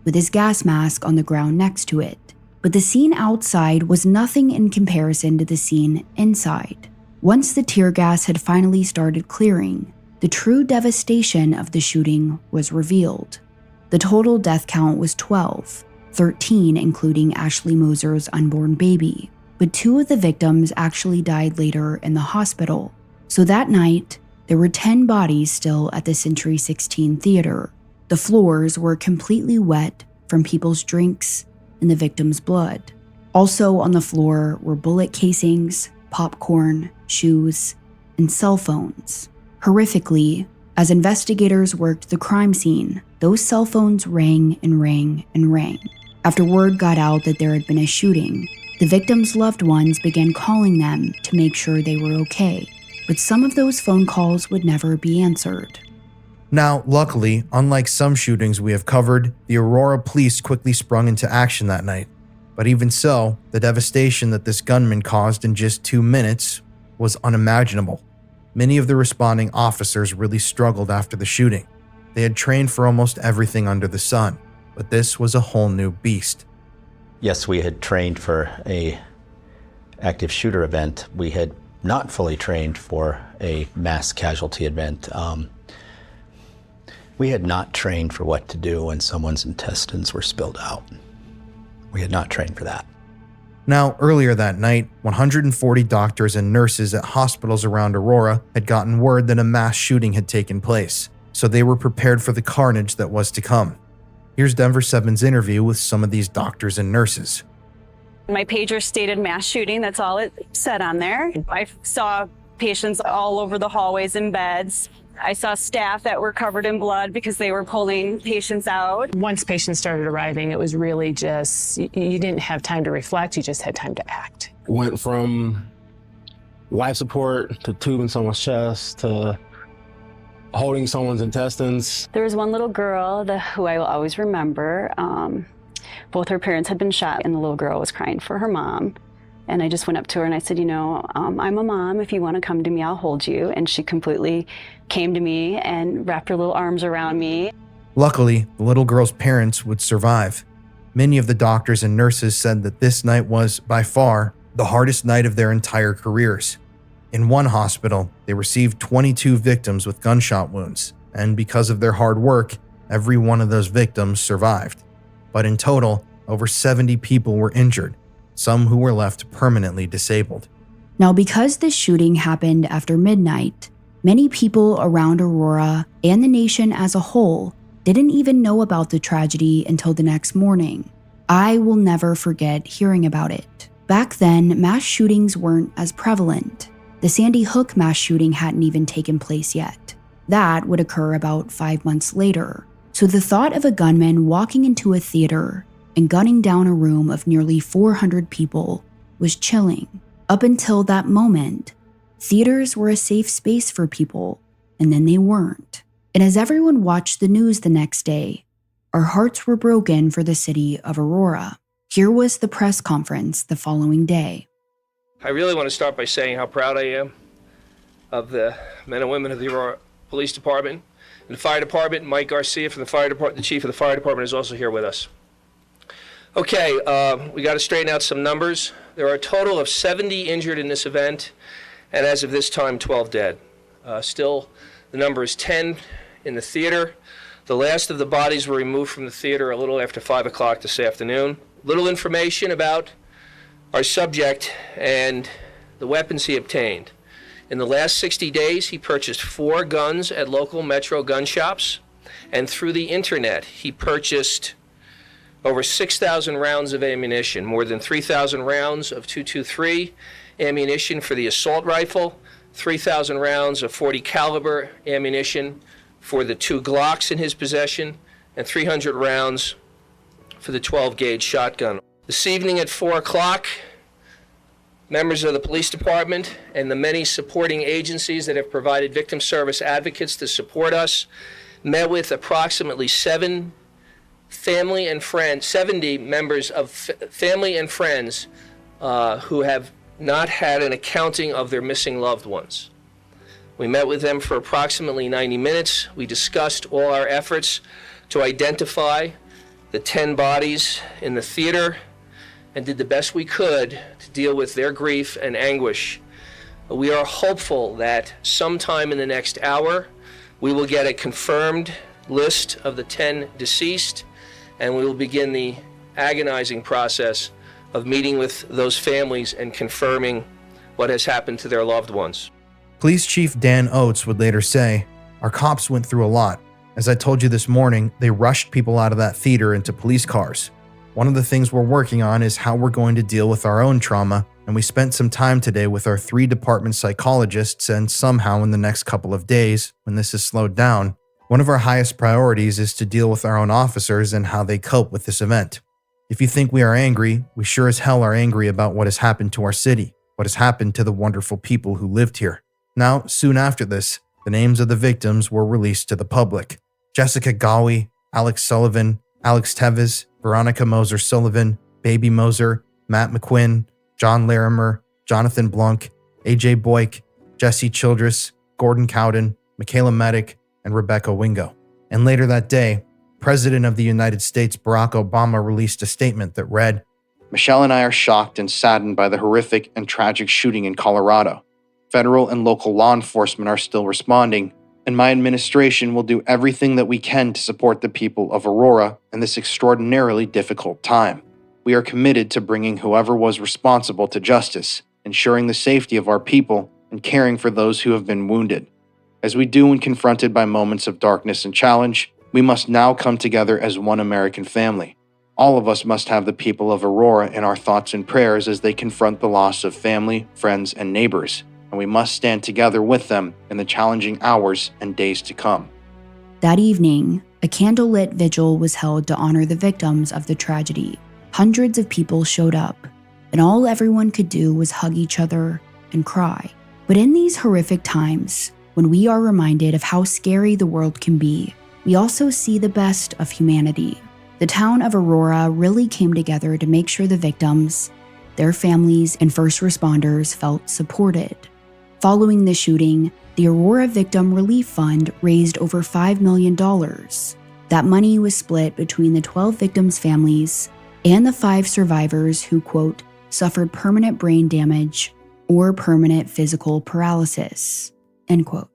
with his gas mask on the ground next to it. But the scene outside was nothing in comparison to the scene inside. Once the tear gas had finally started clearing, the true devastation of the shooting was revealed. The total death count was 12, 13 including Ashley Moser's unborn baby. But 2 of the victims actually died later in the hospital. So that night, there were 10 bodies still at the Century 16 Theater. The floors were completely wet from people's drinks and the victims' blood. Also on the floor were bullet casings, popcorn, shoes, and cell phones. Horrifically, as investigators worked the crime scene, those cell phones rang and rang and rang. After word got out that there had been a shooting, the victims' loved ones began calling them to make sure they were okay, but some of those phone calls would never be answered. Now, luckily, unlike some shootings we have covered, the Aurora police quickly sprung into action that night. But even so, the devastation that this gunman caused in just 2 minutes was unimaginable. Many of the responding officers really struggled after the shooting. They had trained for almost everything under the sun, but this was a whole new beast. Yes, we had trained for a active shooter event. We had not fully trained for a mass casualty event. We had not trained for what to do when someone's intestines were spilled out. We had not trained for that. Now, earlier that night, 140 doctors and nurses at hospitals around Aurora had gotten word that a mass shooting had taken place, so they were prepared for the carnage that was to come. Here's Denver 7's interview with some of these doctors and nurses. My pager stated mass shooting. That's all it said on there. I saw patients all over the hallways and beds. I saw staff that were covered in blood because they were pulling patients out. Once patients started arriving, it was really just, you didn't have time to reflect, you just had time to act. Went from life support to tubing someone's chest to holding someone's intestines. There was one little girl who I will always remember. Both her parents had been shot, and the little girl was crying for her mom. And I just went up to her and I said, I'm a mom. If you want to come to me, I'll hold you. And she completely came to me and wrapped her little arms around me. Luckily, the little girl's parents would survive. Many of the doctors and nurses said that this night was, by far, the hardest night of their entire careers. In one hospital, they received 22 victims with gunshot wounds, and because of their hard work, every one of those victims survived. But in total, over 70 people were injured, some who were left permanently disabled. Now, because this shooting happened after midnight, many people around Aurora and the nation as a whole didn't even know about the tragedy until the next morning. I will never forget hearing about it. Back then, mass shootings weren't as prevalent. The Sandy Hook mass shooting hadn't even taken place yet. That would occur about 5 months later. So the thought of a gunman walking into a theater and gunning down a room of nearly 400 people was chilling. Up until that moment, theaters were a safe space for people, and then they weren't. And as everyone watched the news the next day, our hearts were broken for the city of Aurora. Here was the press conference the following day. I really want to start by saying how proud I am of the men and women of the Aurora Police Department and the Fire Department. Mike Garcia from the Fire Department, the Chief of the Fire Department, is also here with us. Okay, we got to straighten out some numbers. There are a total of 70 injured in this event, and as of this time, 12 dead. Still, the number is 10 in the theater. The last of the bodies were removed from the theater a little after 5 o'clock this afternoon. Little information about our subject and the weapons he obtained. In the last 60 days, he purchased 4 guns at local Metro gun shops, and through the internet, he purchased over 6,000 rounds of ammunition, more than 3,000 rounds of .223 ammunition for the assault rifle, 3,000 rounds of .40 caliber ammunition for the 2 Glocks in his possession, and 300 rounds for the 12-gauge shotgun. This evening at 4 o'clock, members of the police department and the many supporting agencies that have provided victim service advocates to support us met with approximately 70 members of family and friends who have not had an accounting of their missing loved ones. We met with them for approximately 90 minutes. We discussed all our efforts to identify the 10 bodies in the theater and did the best we could to deal with their grief and anguish. We are hopeful that sometime in the next hour, we will get a confirmed list of the 10 deceased, and we will begin the agonizing process of meeting with those families and confirming what has happened to their loved ones. Police Chief Dan Oates would later say, "Our cops went through a lot. As I told you this morning, they rushed people out of that theater into police cars. One of the things we're working on is how we're going to deal with our own trauma, and we spent some time today with our 3 department psychologists, and somehow in the next couple of days, when this is slowed down, one of our highest priorities is to deal with our own officers and how they cope with this event. If you think we are angry, we sure as hell are angry about what has happened to our city, what has happened to the wonderful people who lived here." Now, soon after this, the names of the victims were released to the public. Jessica Gawi, Alex Sullivan, Alex Teves, Veronica Moser-Sullivan, Baby Moser, Matt McQuinn, John Larimer, Jonathan Blunk, AJ Boyk, Jesse Childress, Gordon Cowden, Michaela Medic, and Rebecca Wingo. And later that day, President of the United States Barack Obama released a statement that read, "Michelle and I are shocked and saddened by the horrific and tragic shooting in Colorado. Federal and local law enforcement are still responding, and my administration will do everything that we can to support the people of Aurora in this extraordinarily difficult time. We are committed to bringing whoever was responsible to justice, ensuring the safety of our people, and caring for those who have been wounded. As we do when confronted by moments of darkness and challenge, We must now come together as one American family. All of us must have the people of Aurora in our thoughts and prayers as they confront the loss of family, friends, and neighbors, and we must stand together with them in the challenging hours and days to come. That evening, a candlelit vigil was held to honor the victims of the tragedy. Hundreds of people showed up, and all everyone could do was hug each other and cry. But in these horrific times, when we are reminded of how scary the world can be, we also see the best of humanity. The town of Aurora really came together to make sure the victims, their families, and first responders felt supported. Following the shooting, the Aurora Victim Relief Fund raised over $5 million. That money was split between the 12 victims' families and the 5 survivors who, quote, suffered permanent brain damage or permanent physical paralysis, end quote.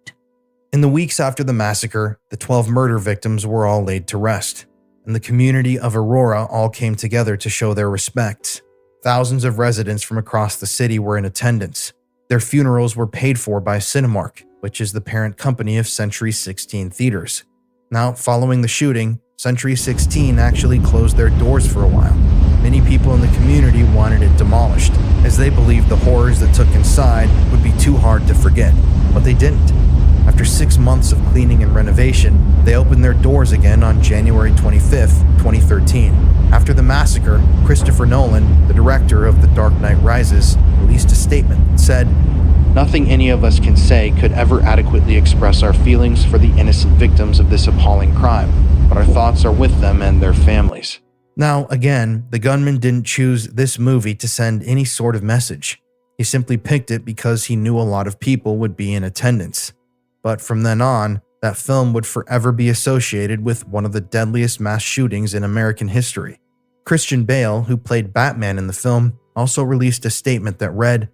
In the weeks after the massacre, the 12 murder victims were all laid to rest, and the community of Aurora all came together to show their respects. Thousands of residents from across the city were in attendance. Their funerals were paid for by Cinemark, which is the parent company of Century 16 Theaters. Now, following the shooting, Century 16 actually closed their doors for a while. Many people in the community wanted it demolished, as they believed the horrors that took inside would be too hard to forget, but they didn't. After 6 months of cleaning and renovation, they opened their doors again on January 25, 2013. After the massacre, Christopher Nolan, the director of The Dark Knight Rises, released a statement that said, "Nothing any of us can say could ever adequately express our feelings for the innocent victims of this appalling crime, but our thoughts are with them and their families." Now, again, the gunman didn't choose this movie to send any sort of message. He simply picked it because he knew a lot of people would be in attendance. But from then on, that film would forever be associated with one of the deadliest mass shootings in American history. Christian Bale, who played Batman in the film, also released a statement that read,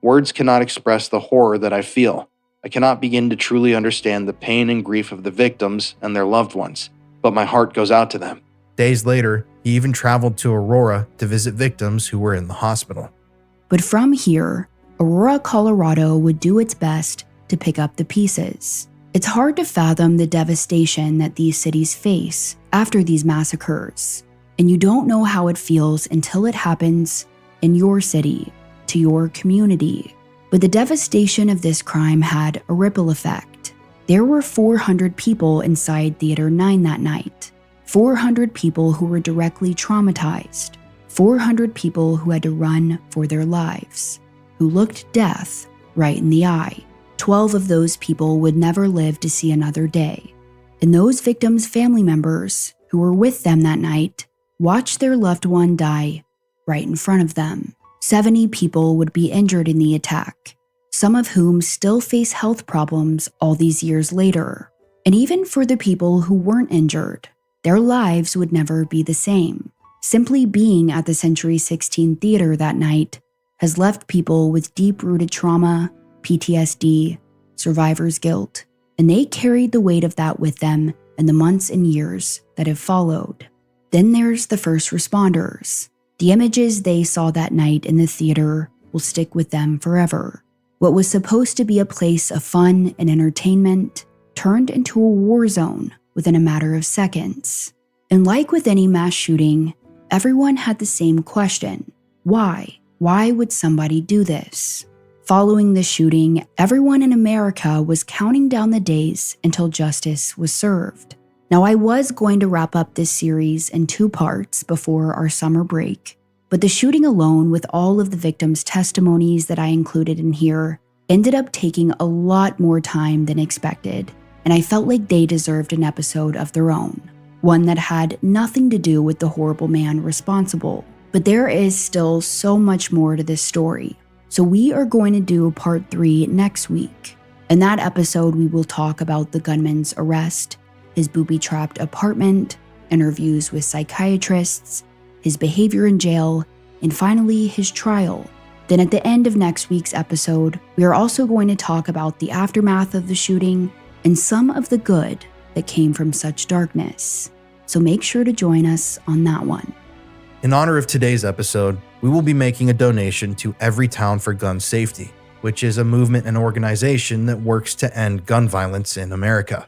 "Words cannot express the horror that I feel. I cannot begin to truly understand the pain and grief of the victims and their loved ones, but my heart goes out to them." Days later, he even traveled to Aurora to visit victims who were in the hospital. But from here, Aurora, Colorado would do its best to pick up the pieces. It's hard to fathom the devastation that these cities face after these massacres, and you don't know how it feels until it happens in your city, to your community. But the devastation of this crime had a ripple effect. There were 400 people inside Theater 9 that night. 400 people who were directly traumatized. 400 people who had to run for their lives, who looked death right in the eye. 12 of those people would never live to see another day. And those victims' family members who were with them that night watched their loved one die right in front of them. 70 people would be injured in the attack, some of whom still face health problems all these years later. And even for the people who weren't injured, their lives would never be the same. Simply being at the Century 16 Theater that night has left people with deep-rooted trauma, PTSD, survivor's guilt, and they carried the weight of that with them in the months and years that have followed. Then there's the first responders. The images they saw that night in the theater will stick with them forever. What was supposed to be a place of fun and entertainment turned into a war zone within a matter of seconds. And like with any mass shooting, everyone had the same question: why? Why would somebody do this? Following the shooting, everyone in America was counting down the days until justice was served. Now, I was going to wrap up this series in 2 parts before our summer break, but the shooting alone, with all of the victims' testimonies that I included in here, ended up taking a lot more time than expected, and I felt like they deserved an episode of their own, one that had nothing to do with the horrible man responsible. But there is still so much more to this story. So we are going to do part 3 next week. In that episode, we will talk about the gunman's arrest, his booby-trapped apartment, interviews with psychiatrists, his behavior in jail, and finally his trial. Then at the end of next week's episode, we are also going to talk about the aftermath of the shooting and some of the good that came from such darkness. So make sure to join us on that one. In honor of today's episode, we will be making a donation to Every Town for Gun Safety, which is a movement and organization that works to end gun violence in America.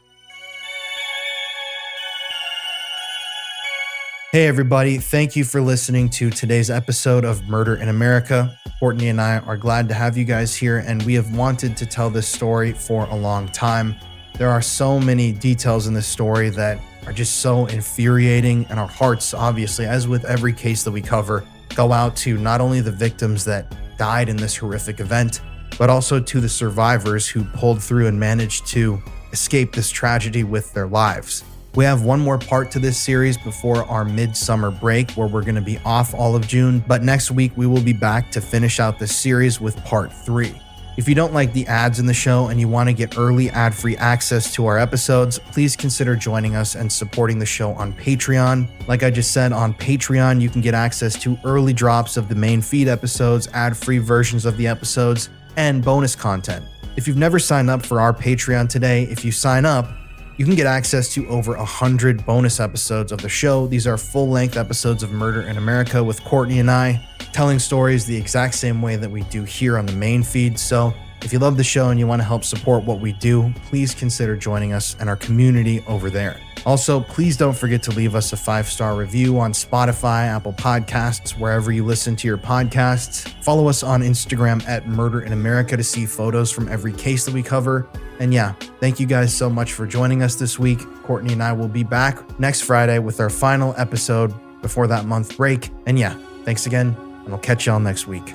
Hey everybody, thank you for listening to today's episode of Murder in America. Courtney and I are glad to have you guys here, and we have wanted to tell this story for a long time. There are so many details in this story that are just so infuriating, and our hearts, obviously, as with every case that we cover, go out to not only the victims that died in this horrific event, but also to the survivors who pulled through and managed to escape this tragedy with their lives. We have one more part to this series before our midsummer break, where we're going to be off all of June, but next week we will be back to finish out this series with part 3. If you don't like the ads in the show and you want to get early ad-free access to our episodes, please consider joining us and supporting the show on Patreon. Like I just said, on Patreon, you can get access to early drops of the main feed episodes, ad-free versions of the episodes, and bonus content. If you've never signed up for our Patreon today, if you sign up, you can get access to over 100 bonus episodes of the show. These are full-length episodes of Murder in America with Courtney and I, telling stories the exact same way that we do here on the main feed. So if you love the show and you want to help support what we do, please consider joining us and our community over there. Also, please don't forget to leave us a 5-star review on Spotify, Apple Podcasts, wherever you listen to your podcasts. Follow us on Instagram at Murder in America to see photos from every case that we cover. And yeah, thank you guys so much for joining us this week. Courtney and I will be back next Friday with our final episode before that month break. And yeah, thanks again, and I'll catch y'all next week.